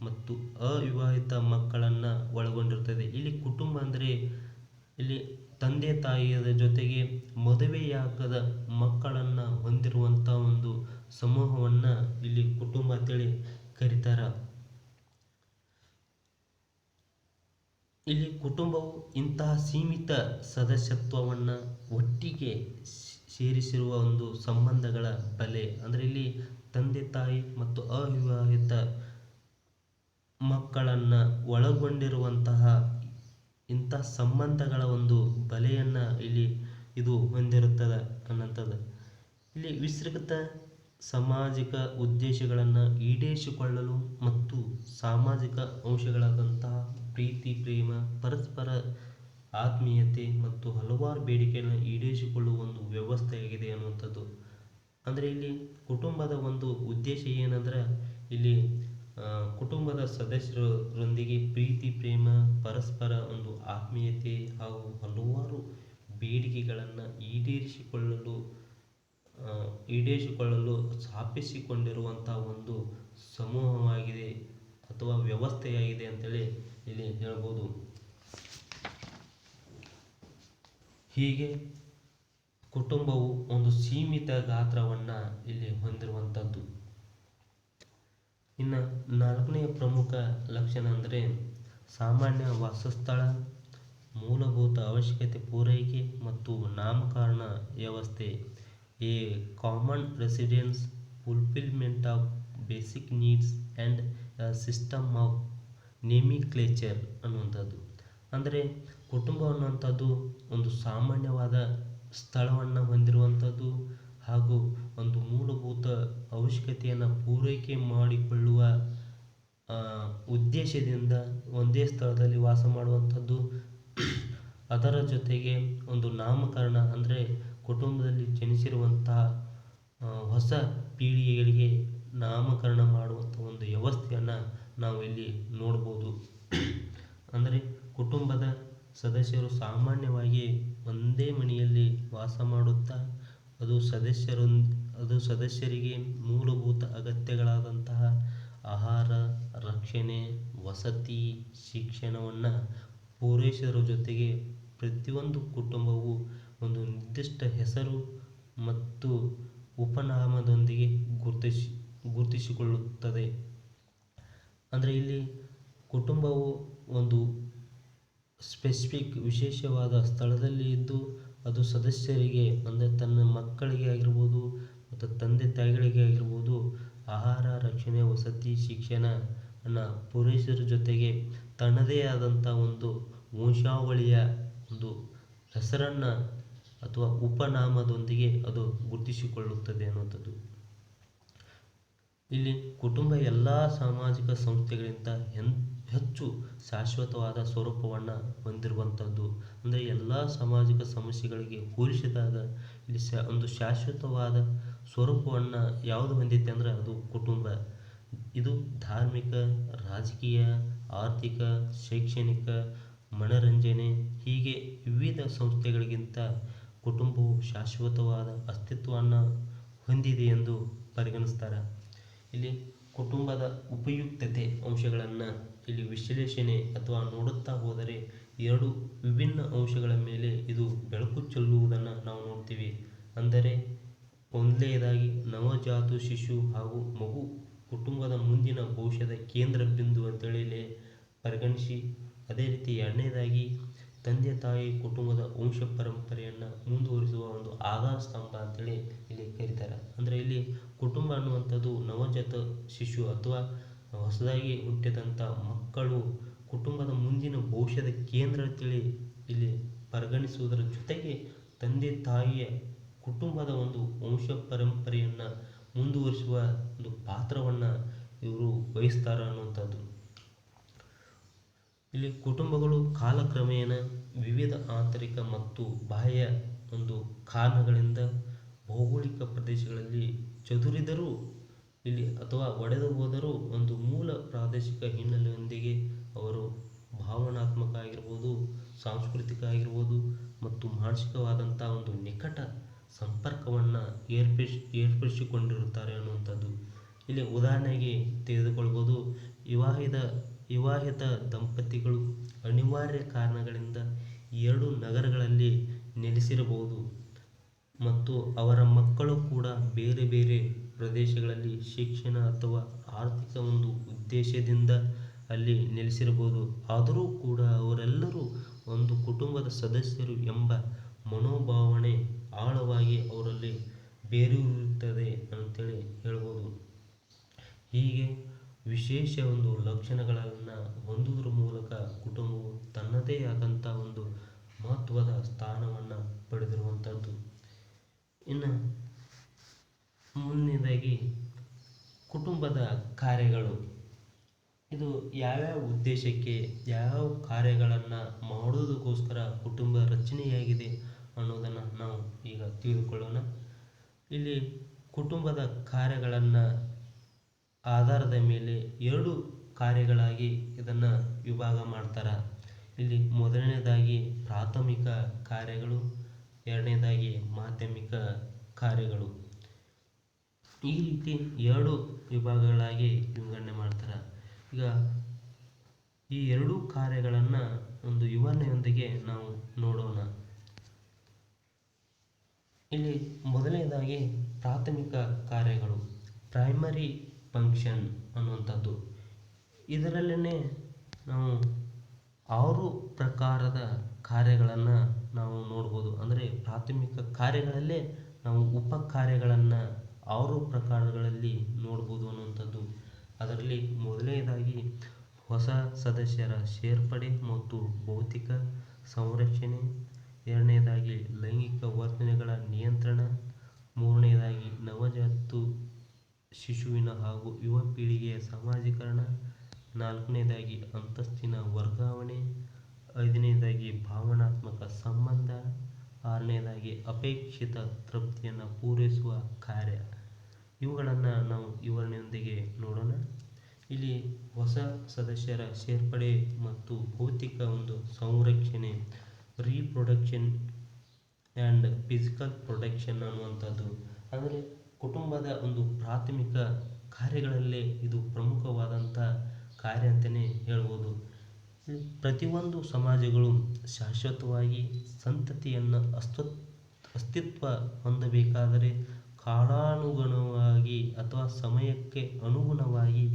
ಮತ್ತು ಅವಿವಾಹಿತ ಮಕ್ಕಳನ್ನು ಒಳಗೊಂಡಿರುತ್ತದೆ. ಇಲ್ಲಿ ಕುಟುಂಬ ಅಂದರೆ ಇಲ್ಲಿ ತಂದೆ ತಾಯಿಯ ಜೊತೆಗೆ ಮದುವೆಯಾಗದ ಮಕ್ಕಳನ್ನು ಹೊಂದಿರುವಂಥ ಒಂದು ಸಮೂಹವನ್ನು ಇಲ್ಲಿ ಕುಟುಂಬ ಅಂತೇಳಿ ಕರೀತಾರೆ. ಇಲ್ಲಿ ಕುಟುಂಬವು ಇಂತಹ ಸೀಮಿತ ಸದಸ್ಯತ್ವವನ್ನು ಒಟ್ಟಿಗೆ ಸೇರಿಸಿರುವ ಒಂದು ಸಂಬಂಧಗಳ ಬಲೆ. ಅಂದರೆ ಇಲ್ಲಿ ತಂದೆ ತಾಯಿ ಮತ್ತು ಅವಿವಾಹಿತ ಮಕ್ಕಳನ್ನು ಒಳಗೊಂಡಿರುವಂತಹ ಇಂಥ ಸಂಬಂಧಗಳ ಒಂದು ಬಲೆಯನ್ನು ಇಲ್ಲಿ ಇದು ಹೊಂದಿರುತ್ತದೆ ಅನ್ನೋಂಥದ್ದು. ಇಲ್ಲಿ ವಿಸ್ತೃತ ಸಾಮಾಜಿಕ ಉದ್ದೇಶಗಳನ್ನು ಈಡೇರಿಸಿಕೊಳ್ಳಲು ಮತ್ತು ಸಾಮಾಜಿಕ ಅಂಶಗಳಾದಂತಹ ಪ್ರೀತಿ, ಪ್ರೇಮ, ಪರಸ್ಪರ ಆತ್ಮೀಯತೆ ಮತ್ತು ಹಲವಾರು ಬೇಡಿಕೆಯನ್ನು ಈಡೇರಿಸಿಕೊಳ್ಳುವ ಒಂದು ವ್ಯವಸ್ಥೆಯಾಗಿದೆ ಅನ್ನುವಂಥದ್ದು. ಅಂದರೆ ಇಲ್ಲಿ ಕುಟುಂಬದ ಒಂದು ಉದ್ದೇಶ ಏನಂದ್ರೆ ಇಲ್ಲಿ ಕುಟುಂಬದ ಸದಸ್ಯರೊಂದಿಗೆ ಪ್ರೀತಿ, ಪ್ರೇಮ, ಪರಸ್ಪರ ಒಂದು ಆತ್ಮೀಯತೆ ಹಾಗೂ ಹಲವಾರು ಬೇಡಿಕೆಗಳನ್ನು ಈಡೇರಿಸಿಕೊಳ್ಳಲು ಸ್ಥಾಪಿಸಿಕೊಂಡಿರುವಂಥ ಒಂದು ಸಮೂಹವಾಗಿದೆ ಅಥವಾ ವ್ಯವಸ್ಥೆಯಾಗಿದೆ ಅಂತೇಳಿ ಇಲ್ಲಿ ಹೇಳ್ಬೋದು. ಹೀಗೆ ಕುಟುಂಬವು ಒಂದು ಸೀಮಿತ ಗಾತ್ರವನ್ನು ಇಲ್ಲಿ ಹೊಂದಿರುವಂಥದ್ದು. ಇನ್ನು 4ನೇ ಪ್ರಮುಖ ಲಕ್ಷಣ ಅಂದರೆ ಸಾಮಾನ್ಯ ವಾಸಸ್ಥಳ, ಮೂಲಭೂತ ಅವಶ್ಯಕತೆ ಪೂರೈಕೆ ಮತ್ತು ನಾಮಕರಣ ವ್ಯವಸ್ಥೆ. A common residence, fulfilment of basic needs and system of nomenclature ಅನ್ನುವಂಥದ್ದು. ಅಂದರೆ ಕುಟುಂಬ ಅನ್ನುವಂಥದ್ದು ಒಂದು ಸಾಮಾನ್ಯವಾದ ಸ್ಥಳವನ್ನು ಹೊಂದಿರುವಂಥದ್ದು ಹಾಗೂ ಒಂದು ಮೂಲಭೂತ ಅವಶ್ಯಕತೆಯನ್ನು ಪೂರೈಕೆ ಮಾಡಿಕೊಳ್ಳುವ ಉದ್ದೇಶದಿಂದ ಒಂದೇ ಸ್ಥಳದಲ್ಲಿ ವಾಸ ಮಾಡುವಂಥದ್ದು. ಅದರ ಜೊತೆಗೆ ಒಂದು ನಾಮಕರಣ ಅಂದರೆ ಕುಟುಂಬದಲ್ಲಿ ಜನಿಸಿರುವಂತಹ ಹೊಸ ಪೀಳಿಗೆಗಳಿಗೆ ನಾಮಕರಣ ಮಾಡುವಂಥ ಒಂದು ವ್ಯವಸ್ಥೆಯನ್ನು ನಾವು ಇಲ್ಲಿ ನೋಡ್ಬೋದು. ಅಂದರೆ ಕುಟುಂಬದ ಸದಸ್ಯರು ಸಾಮಾನ್ಯವಾಗಿ ಒಂದೇ ಮನೆಯಲ್ಲಿ ವಾಸ ಮಾಡುತ್ತಾ ಅದು ಸದಸ್ಯರಿಗೆ ಮೂಲಭೂತ ಅಗತ್ಯಗಳಾದಂತಹ ಆಹಾರ, ರಕ್ಷಣೆ, ವಸತಿ, ಶಿಕ್ಷಣವನ್ನು ಪೂರೈಸುವುದರ ಜೊತೆಗೆ ಪ್ರತಿಯೊಂದು ಕುಟುಂಬವು ಒಂದು ನಿರ್ದಿಷ್ಟ ಹೆಸರು ಮತ್ತು ಉಪನಾಮದೊಂದಿಗೆ ಗುರುತಿಸಿಕೊಳ್ಳುತ್ತದೆ. ಅಂದರೆ ಇಲ್ಲಿ ಕುಟುಂಬವು ಒಂದು ಸ್ಪೆಸಿಫಿಕ್ ವಿಶೇಷವಾದ ಸ್ಥಳದಲ್ಲಿ ಇದ್ದು ಅದು ಸದಸ್ಯರಿಗೆ ಅಂದರೆ ತನ್ನ ಮಕ್ಕಳಿಗೆ ಆಗಿರ್ಬೋದು ಮತ್ತು ತಂದೆ ತಾಯಿಗಳಿಗೆ ಆಗಿರ್ಬೋದು ಆಹಾರ, ರಕ್ಷಣೆ, ವಸತಿ, ಶಿಕ್ಷಣವನ್ನು ಪೂರೈಸುವುದರ ಜೊತೆಗೆ ತನ್ನದೇ ಆದಂಥ ಒಂದು ವಂಶಾವಳಿಯ ಒಂದು ಹೆಸರನ್ನು ಅಥವಾ ಉಪನಾಮದೊಂದಿಗೆ ಅದು ಗುರುತಿಸಿಕೊಳ್ಳುತ್ತದೆ ಅನ್ನುವಂಥದ್ದು. ಇಲ್ಲಿ ಕುಟುಂಬ ಎಲ್ಲ ಸಾಮಾಜಿಕ ಸಂಸ್ಥೆಗಳಿಂದ ಹೆಚ್ಚು ಶಾಶ್ವತವಾದ ಸ್ವರೂಪವನ್ನು ಹೊಂದಿರುವಂಥದ್ದು. ಅಂದರೆ ಎಲ್ಲ ಸಾಮಾಜಿಕ ಸಮಸ್ಯೆಗಳಿಗೆ ಹೋಲಿಸಿದಾಗ ಇಲ್ಲಿ ಒಂದು ಶಾಶ್ವತವಾದ ಸ್ವರೂಪವನ್ನು ಯಾವುದು ಹೊಂದಿದೆ ಅಂದರೆ ಅದು ಕುಟುಂಬ. ಇದು ಧಾರ್ಮಿಕ, ರಾಜಕೀಯ, ಆರ್ಥಿಕ, ಶೈಕ್ಷಣಿಕ, ಮನರಂಜನೆ ಹೀಗೆ ವಿವಿಧ ಸಂಸ್ಥೆಗಳಿಗಿಂತ ಕುಟುಂಬವು ಶಾಶ್ವತವಾದ ಅಸ್ತಿತ್ವವನ್ನು ಹೊಂದಿದೆ ಎಂದು ಪರಿಗಣಿಸ್ತಾರೆ. ಇಲ್ಲಿ ಕುಟುಂಬದ ಉಪಯುಕ್ತತೆ ಅಂಶಗಳನ್ನು ಇಲ್ಲಿ ವಿಶ್ಲೇಷಣೆ ಅಥವಾ ನೋಡುತ್ತಾ ಹೋದರೆ 2 ವಿಭಿನ್ನ ಅಂಶಗಳ ಮೇಲೆ ಇದು ಬೆಳಕು ಚೆಲ್ಲುವುದನ್ನು ನಾವು ನೋಡ್ತೀವಿ. ಅಂದರೆ ಒಂದನೆಯದಾಗಿ ನವಜಾತ ಶಿಶು ಹಾಗೂ ಮಗು ಕುಟುಂಬದ ಮುಂದಿನ ಭವಿಷ್ಯದ ಕೇಂದ್ರ ಬಿಂದು ಅಂತೇಳಿ ಪರಿಗಣಿಸಿ, ಅದೇ ರೀತಿ ಎರಡನೇದಾಗಿ ತಂದೆ ತಾಯಿ ಕುಟುಂಬದ ವಂಶ ಪರಂಪರೆಯನ್ನು ಮುಂದುವರಿಸುವ ಒಂದು ಆಧಾರ ಸ್ತಂಭ ಅಂತೇಳಿ ಇಲ್ಲಿ ಕರೀತಾರೆ. ಅಂದರೆ ಇಲ್ಲಿ ಕುಟುಂಬ ಅನ್ನುವಂಥದ್ದು ನವಜಾತ ಶಿಶು ಅಥವಾ ಹೊಸದಾಗಿ ಹುಟ್ಟಿದಂಥ ಮಕ್ಕಳು ಕುಟುಂಬದ ಮುಂದಿನ ಭವಿಷ್ಯದ ಕೇಂದ್ರ ಅಂತೇಳಿ ಇಲ್ಲಿ ಪರಿಗಣಿಸುವುದರ ಜೊತೆಗೆ ತಂದೆ ತಾಯಿಯ ಕುಟುಂಬದ ಒಂದು ವಂಶ ಪರಂಪರೆಯನ್ನು ಮುಂದುವರಿಸುವ ಒಂದು ಪಾತ್ರವನ್ನು ಇವರು ವಹಿಸ್ತಾರೆ ಅನ್ನುವಂಥದ್ದು. ಇಲ್ಲಿ ಕುಟುಂಬಗಳು ಕಾಲಕ್ರಮೇಣ ವಿವಿಧ ಆಂತರಿಕ ಮತ್ತು ಬಾಹ್ಯ ಒಂದು ಕಾರಣಗಳಿಂದ ಭೌಗೋಳಿಕ ಪ್ರದೇಶಗಳಲ್ಲಿ ಚದುರಿದರೂ ಇಲ್ಲಿ ಅಥವಾ ಒಡೆದು ಹೋದರೂ ಒಂದು ಮೂಲ ಪ್ರಾದೇಶಿಕ ಹಿನ್ನೆಲೆಯೊಂದಿಗೆ ಅವರು ಭಾವನಾತ್ಮಕ ಆಗಿರ್ಬೋದು, ಸಾಂಸ್ಕೃತಿಕ ಆಗಿರ್ಬೋದು ಮತ್ತು ಮಾನಸಿಕವಾದಂಥ ಒಂದು ನಿಕಟ ಸಂಪರ್ಕವನ್ನು ಏರ್ಪಡಿಸಿಕೊಂಡಿರುತ್ತಾರೆ ಅನ್ನುವಂಥದ್ದು. ಇಲ್ಲಿ ಉದಾಹರಣೆಗೆ ತೆಗೆದುಕೊಳ್ಬೋದು, ವಿವಾಹಿತ ದಂಪತಿಗಳು ಅನಿವಾರ್ಯ ಕಾರಣಗಳಿಂದ 2 ನಗರಗಳಲ್ಲಿ ನೆಲೆಸಿರಬಹುದು ಮತ್ತು ಅವರ ಮಕ್ಕಳು ಕೂಡ ಬೇರೆ ಬೇರೆ ಪ್ರದೇಶಗಳಲ್ಲಿ ಶಿಕ್ಷಣ ಅಥವಾ ಆರ್ಥಿಕ ಒಂದು ಉದ್ದೇಶದಿಂದ ಅಲ್ಲಿ ನೆಲೆಸಿರಬಹುದು. ಆದರೂ ಕೂಡ ಅವರೆಲ್ಲರೂ ಒಂದು ಕುಟುಂಬದ ಸದಸ್ಯರು ಎಂಬ ಮನೋಭಾವನೆ ಆಳವಾಗಿ ಅವರಲ್ಲಿ ಬೇರೂರಿರುತ್ತದೆ ಅಂತೇಳಿ ಹೇಳ್ಬೋದು. ಹೀಗೆ ವಿಶೇಷ ಒಂದು ಲಕ್ಷಣಗಳನ್ನು ಹೊಂದುವುದರ ಮೂಲಕ ಕುಟುಂಬವು ತನ್ನದೇ ಆದಂಥ ಒಂದು ಮಹತ್ವದ ಸ್ಥಾನವನ್ನು ಪಡೆದಿರುವಂಥದ್ದು. ಇನ್ನು ಮುಂದಿನದಾಗಿ ಕುಟುಂಬದ ಕಾರ್ಯಗಳು. ಇದು ಯಾವ್ಯಾವ ಉದ್ದೇಶಕ್ಕೆ ಯಾವ್ಯಾವ ಕಾರ್ಯಗಳನ್ನು ಮಾಡೋದಕ್ಕೋಸ್ಕರ ಕುಟುಂಬ ರಚನೆಯಾಗಿದೆ ಅನ್ನೋದನ್ನು ನಾವು ಈಗ ತಿಳಿದುಕೊಳ್ಳೋಣ. ಇಲ್ಲಿ ಕುಟುಂಬದ ಕಾರ್ಯಗಳನ್ನು ಆಧಾರದ ಮೇಲೆ 2 ಕಾರ್ಯಗಳಾಗಿ ಇದನ್ನು ವಿಭಾಗ ಮಾಡ್ತಾರೆ. ಇಲ್ಲಿ ಮೊದಲನೇದಾಗಿ ಪ್ರಾಥಮಿಕ ಕಾರ್ಯಗಳು, ಎರಡನೇದಾಗಿ ಮಾಧ್ಯಮಿಕ ಕಾರ್ಯಗಳು. ಈ ರೀತಿ 2 ವಿಭಾಗಗಳಾಗಿ ವಿಂಗಡಣೆ ಮಾಡ್ತಾರೆ. ಈಗ ಈ 2 ಕಾರ್ಯಗಳನ್ನು ಒಂದು ವಿವರಣೆಯೊಂದಿಗೆ ನಾವು ನೋಡೋಣ. ಇಲ್ಲಿ ಮೊದಲನೇದಾಗಿ ಪ್ರಾಥಮಿಕ ಕಾರ್ಯಗಳು, ಪ್ರೈಮರಿ ಫಂಕ್ಷನ್ ಅನ್ನುವಂಥದ್ದು. ಇದರಲ್ಲೇ ನಾವು 6 ಪ್ರಕಾರದ ಕಾರ್ಯಗಳನ್ನು ನಾವು ನೋಡ್ಬೋದು. ಅಂದರೆ ಪ್ರಾಥಮಿಕ ಕಾರ್ಯಗಳಲ್ಲೇ ನಾವು ಉಪ ಕಾರ್ಯಗಳನ್ನು 6 ಪ್ರಕಾರಗಳಲ್ಲಿ ನೋಡ್ಬೋದು ಅನ್ನುವಂಥದ್ದು. ಅದರಲ್ಲಿ ಮೊದಲನೇದಾಗಿ ಹೊಸ ಸದಸ್ಯರ ಸೇರ್ಪಡೆ ಮತ್ತು ಭೌತಿಕ ಸಂರಕ್ಷಣೆ, ಎರಡನೇದಾಗಿ ಲೈಂಗಿಕ ವರ್ತನೆಗಳ ನಿಯಂತ್ರಣ, ಮೂರನೇದಾಗಿ ನವಜಾತ ಶಿಶುವಿನ ಹಾಗೂ ಯುವ ಪೀಳಿಗೆಯ ಸಮಾಜೀಕರಣ, ನಾಲ್ಕನೇದಾಗಿ ಅಂತಸ್ತಿನ ವರ್ಗಾವಣೆ, ಐದನೇದಾಗಿ ಭಾವನಾತ್ಮಕ ಸಂಬಂಧ, ಆರನೇದಾಗಿ ಅಪೇಕ್ಷಿತ ತೃಪ್ತಿಯನ್ನು ಪೂರೈಸುವ ಕಾರ್ಯ. ಇವುಗಳನ್ನು ನಾವು ವಿವರಣೆಯೊಂದಿಗೆ ನೋಡೋಣ. ಇಲ್ಲಿ ಹೊಸ ಸದಸ್ಯರ ಸೇರ್ಪಡೆ ಮತ್ತು ಭೌತಿಕ ಒಂದು ಸಂರಕ್ಷಣೆ, ರೀಪ್ರೊಡಕ್ಷನ್ ಆ್ಯಂಡ್ ಫಿಸಿಕಲ್ ಪ್ರೊಟೆಕ್ಷನ್ ಅನ್ನುವಂಥದ್ದು. ಅಂದರೆ ಕುಟುಂಬದ ಒಂದು ಪ್ರಾಥಮಿಕ ಕಾರ್ಯಗಳಲ್ಲೇ ಇದು ಪ್ರಮುಖವಾದಂಥ ಕಾರ್ಯ ಅಂತಲೇ ಹೇಳ್ಬೋದು. ಪ್ರತಿಯೊಂದು ಸಮಾಜಗಳು ಶಾಶ್ವತವಾಗಿ ಸಂತತಿಯನ್ನು ಅಸ್ತಿತ್ವ ಹೊಂದಬೇಕಾದರೆ ಕಾಲಾನುಗುಣವಾಗಿ ಅಥವಾ ಸಮಯಕ್ಕೆ ಅನುಗುಣವಾಗಿ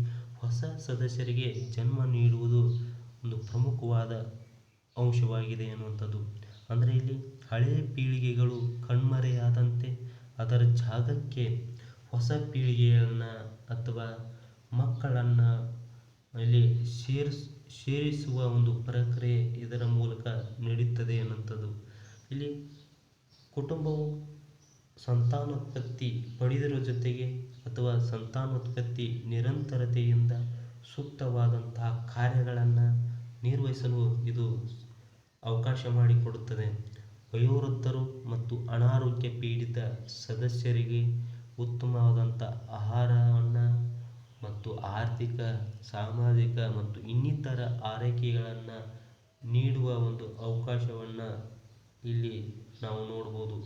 ಹೊಸ ಸದಸ್ಯರಿಗೆ ಜನ್ಮ ನೀಡುವುದು ಒಂದು ಪ್ರಮುಖವಾದ ಅಂಶವಾಗಿದೆ ಅನ್ನುವಂಥದ್ದು. ಅಂದರೆ ಇಲ್ಲಿ ಹಳೆಯ ಪೀಳಿಗೆಗಳು ಕಣ್ಮರೆಯಾದಂತೆ ಅದರ ಜಾಗಕ್ಕೆ ಹೊಸ ಪೀಳಿಗೆಯನ್ನು ಅಥವಾ ಮಕ್ಕಳನ್ನು ಇಲ್ಲಿ ಸೇರಿಸುವ ಒಂದು ಪ್ರಕ್ರಿಯೆ ಇದರ ಮೂಲಕ ನಡೆಯುತ್ತದೆ ಅನ್ನುವಂಥದ್ದು. ಇಲ್ಲಿ ಕುಟುಂಬವು ಸಂತಾನೋತ್ಪತ್ತಿ ಪಡೆದಿರೋ ಜೊತೆಗೆ ಅಥವಾ ಸಂತಾನೋತ್ಪತ್ತಿ ನಿರಂತರತೆಯಿಂದ ಸೂಕ್ತವಾದಂತಹ ಕಾರ್ಯಗಳನ್ನು ನಿರ್ವಹಿಸಲು ಇದು ಅವಕಾಶ ಮಾಡಿಕೊಡುತ್ತದೆ. ವಯೋವೃದ್ಧರು ಮತ್ತು ಅನಾರೋಗ್ಯ ಪೀಡಿತ ಸದಸ್ಯರಿಗೆ ಉತ್ತಮವಾದಂಥ ಆಹಾರವನ್ನು ಮತ್ತು ಆರ್ಥಿಕ, ಸಾಮಾಜಿಕ ಮತ್ತು ಇನ್ನಿತರ ಆರೈಕೆಗಳನ್ನು ನೀಡುವ ಒಂದು ಅವಕಾಶವನ್ನು ಇಲ್ಲಿ ನಾವು ನೋಡ್ಬೋದು.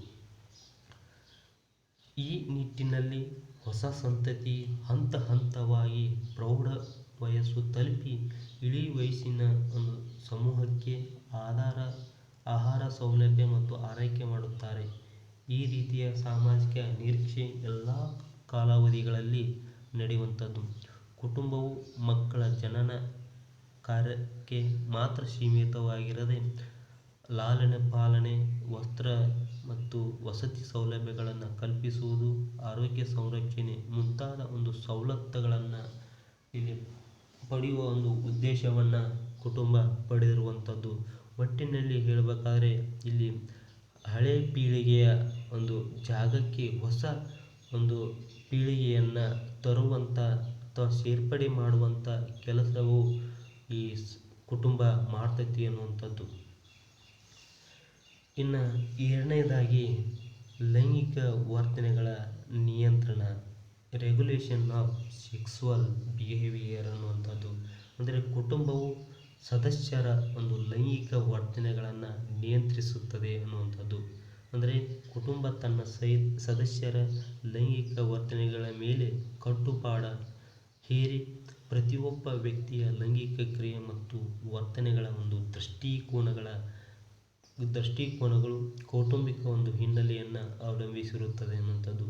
ಈ ನಿಟ್ಟಿನಲ್ಲಿ ಹೊಸ ಸಂತತಿ ಹಂತ ಹಂತವಾಗಿ ಪ್ರೌಢ ವಯಸ್ಸು ತಲುಪಿ ಇಳಿ ವಯಸ್ಸಿನ ಒಂದು ಸಮೂಹಕ್ಕೆ ಆಹಾರ ಸೌಲಭ್ಯ ಮತ್ತು ಆರೈಕೆ ಮಾಡುತ್ತಾರೆ. ಈ ರೀತಿಯ ಸಾಮಾಜಿಕ ನಿರೀಕ್ಷೆ ಎಲ್ಲ ಕಾಲಾವಧಿಗಳಲ್ಲಿ ನಡೆಯುವಂಥದ್ದು. ಕುಟುಂಬವು ಮಕ್ಕಳ ಜನನ ಕಾರ್ಯಕ್ಕೆ ಮಾತ್ರ ಸೀಮಿತವಾಗಿರದೆ ಲಾಲನೆ ಪಾಲನೆ, ವಸ್ತ್ರ ಮತ್ತು ವಸತಿ ಸೌಲಭ್ಯಗಳನ್ನು ಕಲ್ಪಿಸುವುದು, ಆರೋಗ್ಯ ಸಂರಕ್ಷಣೆ ಮುಂತಾದ ಒಂದು ಸವಲತ್ತುಗಳನ್ನು ಇಲ್ಲಿ ಪಡೆಯುವ ಒಂದು ಉದ್ದೇಶವನ್ನು ಕುಟುಂಬ ಪಡೆದಿರುವಂಥದ್ದು. ಒಟ್ಟಿನಲ್ಲಿ ಹೇಳಬೇಕಾದ್ರೆ ಇಲ್ಲಿ ಹಳೆ ಪೀಳಿಗೆಯ ಒಂದು ಜಾಗಕ್ಕೆ ಹೊಸ ಒಂದು ಪೀಳಿಗೆಯನ್ನು ತರುವಂಥ ಅಥವಾ ಸೇರ್ಪಡೆ ಮಾಡುವಂಥ ಕೆಲಸವು ಈ ಕುಟುಂಬ ಮಾಡ್ತೈತಿ ಅನ್ನುವಂಥದ್ದು. ಇನ್ನು ಎರಡನೇದಾಗಿ ಲೈಂಗಿಕ ವರ್ತನೆಗಳ ನಿಯಂತ್ರಣ, ರೆಗ್ಯುಲೇಷನ್ ಆಫ್ ಸೆಕ್ಸುವಲ್ ಬಿಹೇವಿಯರ್ ಅನ್ನುವಂಥದ್ದು. ಅಂದರೆ ಕುಟುಂಬವು ಸದಸ್ಯರ ಒಂದು ಲೈಂಗಿಕ ವರ್ತನೆಗಳನ್ನು ನಿಯಂತ್ರಿಸುತ್ತದೆ ಅನ್ನುವಂಥದ್ದು. ಅಂದರೆ ಕುಟುಂಬ ತನ್ನ ಸದಸ್ಯರ ಲೈಂಗಿಕ ವರ್ತನೆಗಳ ಮೇಲೆ ಕಟ್ಟುಪಾಡ ಹೇರಿ ಪ್ರತಿಯೊಬ್ಬ ವ್ಯಕ್ತಿಯ ಲೈಂಗಿಕ ಕ್ರಿಯೆ ಮತ್ತು ವರ್ತನೆಗಳ ಒಂದು ದೃಷ್ಟಿಕೋನಗಳ ದೃಷ್ಟಿಕೋನಗಳು ಕೌಟುಂಬಿಕ ಒಂದು ಹಿನ್ನೆಲೆಯನ್ನು ಅವಲಂಬಿಸಿರುತ್ತದೆ ಅನ್ನುವಂಥದ್ದು.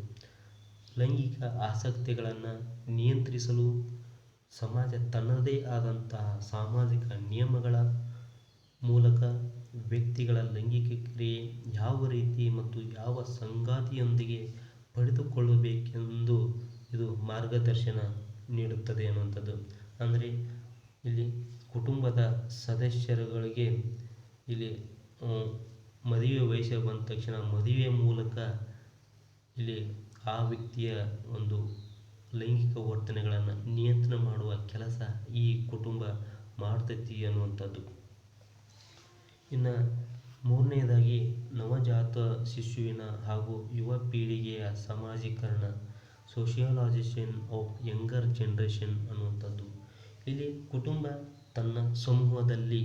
ಲೈಂಗಿಕ ಆಸಕ್ತಿಗಳನ್ನು ನಿಯಂತ್ರಿಸಲು ಸಮಾಜ ತನ್ನದೇ ಆದಂತಹ ಸಾಮಾಜಿಕ ನಿಯಮಗಳ ಮೂಲಕ ವ್ಯಕ್ತಿಗಳ ಲೈಂಗಿಕ ಕ್ರಿಯೆ ಯಾವ ರೀತಿ ಮತ್ತು ಯಾವ ಸಂಗಾತಿಯೊಂದಿಗೆ ಪಡೆದುಕೊಳ್ಳಬೇಕೆಂದು ಇದು ಮಾರ್ಗದರ್ಶನ ನೀಡುತ್ತದೆ ಅನ್ನುವಂಥದ್ದು. ಅಂದರೆ ಇಲ್ಲಿ ಕುಟುಂಬದ ಸದಸ್ಯರುಗಳಿಗೆ ಇಲ್ಲಿ ಮದುವೆ ವಯಸ್ಸಿಗೆ ಬಂದ ತಕ್ಷಣ ಮದುವೆಯ ಮೂಲಕ ಇಲ್ಲಿ ಆ ವ್ಯಕ್ತಿಯ ಒಂದು ಲೈಂಗಿಕ ವರ್ತನೆಗಳನ್ನು ನಿಯಂತ್ರಣ ಮಾಡುವ ಕೆಲಸ ಈ ಕುಟುಂಬ ಮಾಡ್ತೈತಿ ಅನ್ನುವಂಥದ್ದು. ಇನ್ನು ಮೂರನೇದಾಗಿ ನವಜಾತ ಶಿಶುವಿನ ಹಾಗೂ ಯುವ ಪೀಳಿಗೆಯ ಸಮಾಜೀಕರಣ, ಸೋಷಿಯಲೈಸೇಷನ್ ಆಫ್ ಯಂಗರ್ ಜನರೇಷನ್ ಅನ್ನುವಂಥದ್ದು. ಇಲ್ಲಿ ಕುಟುಂಬ ತನ್ನ ಸಮೂಹದಲ್ಲಿ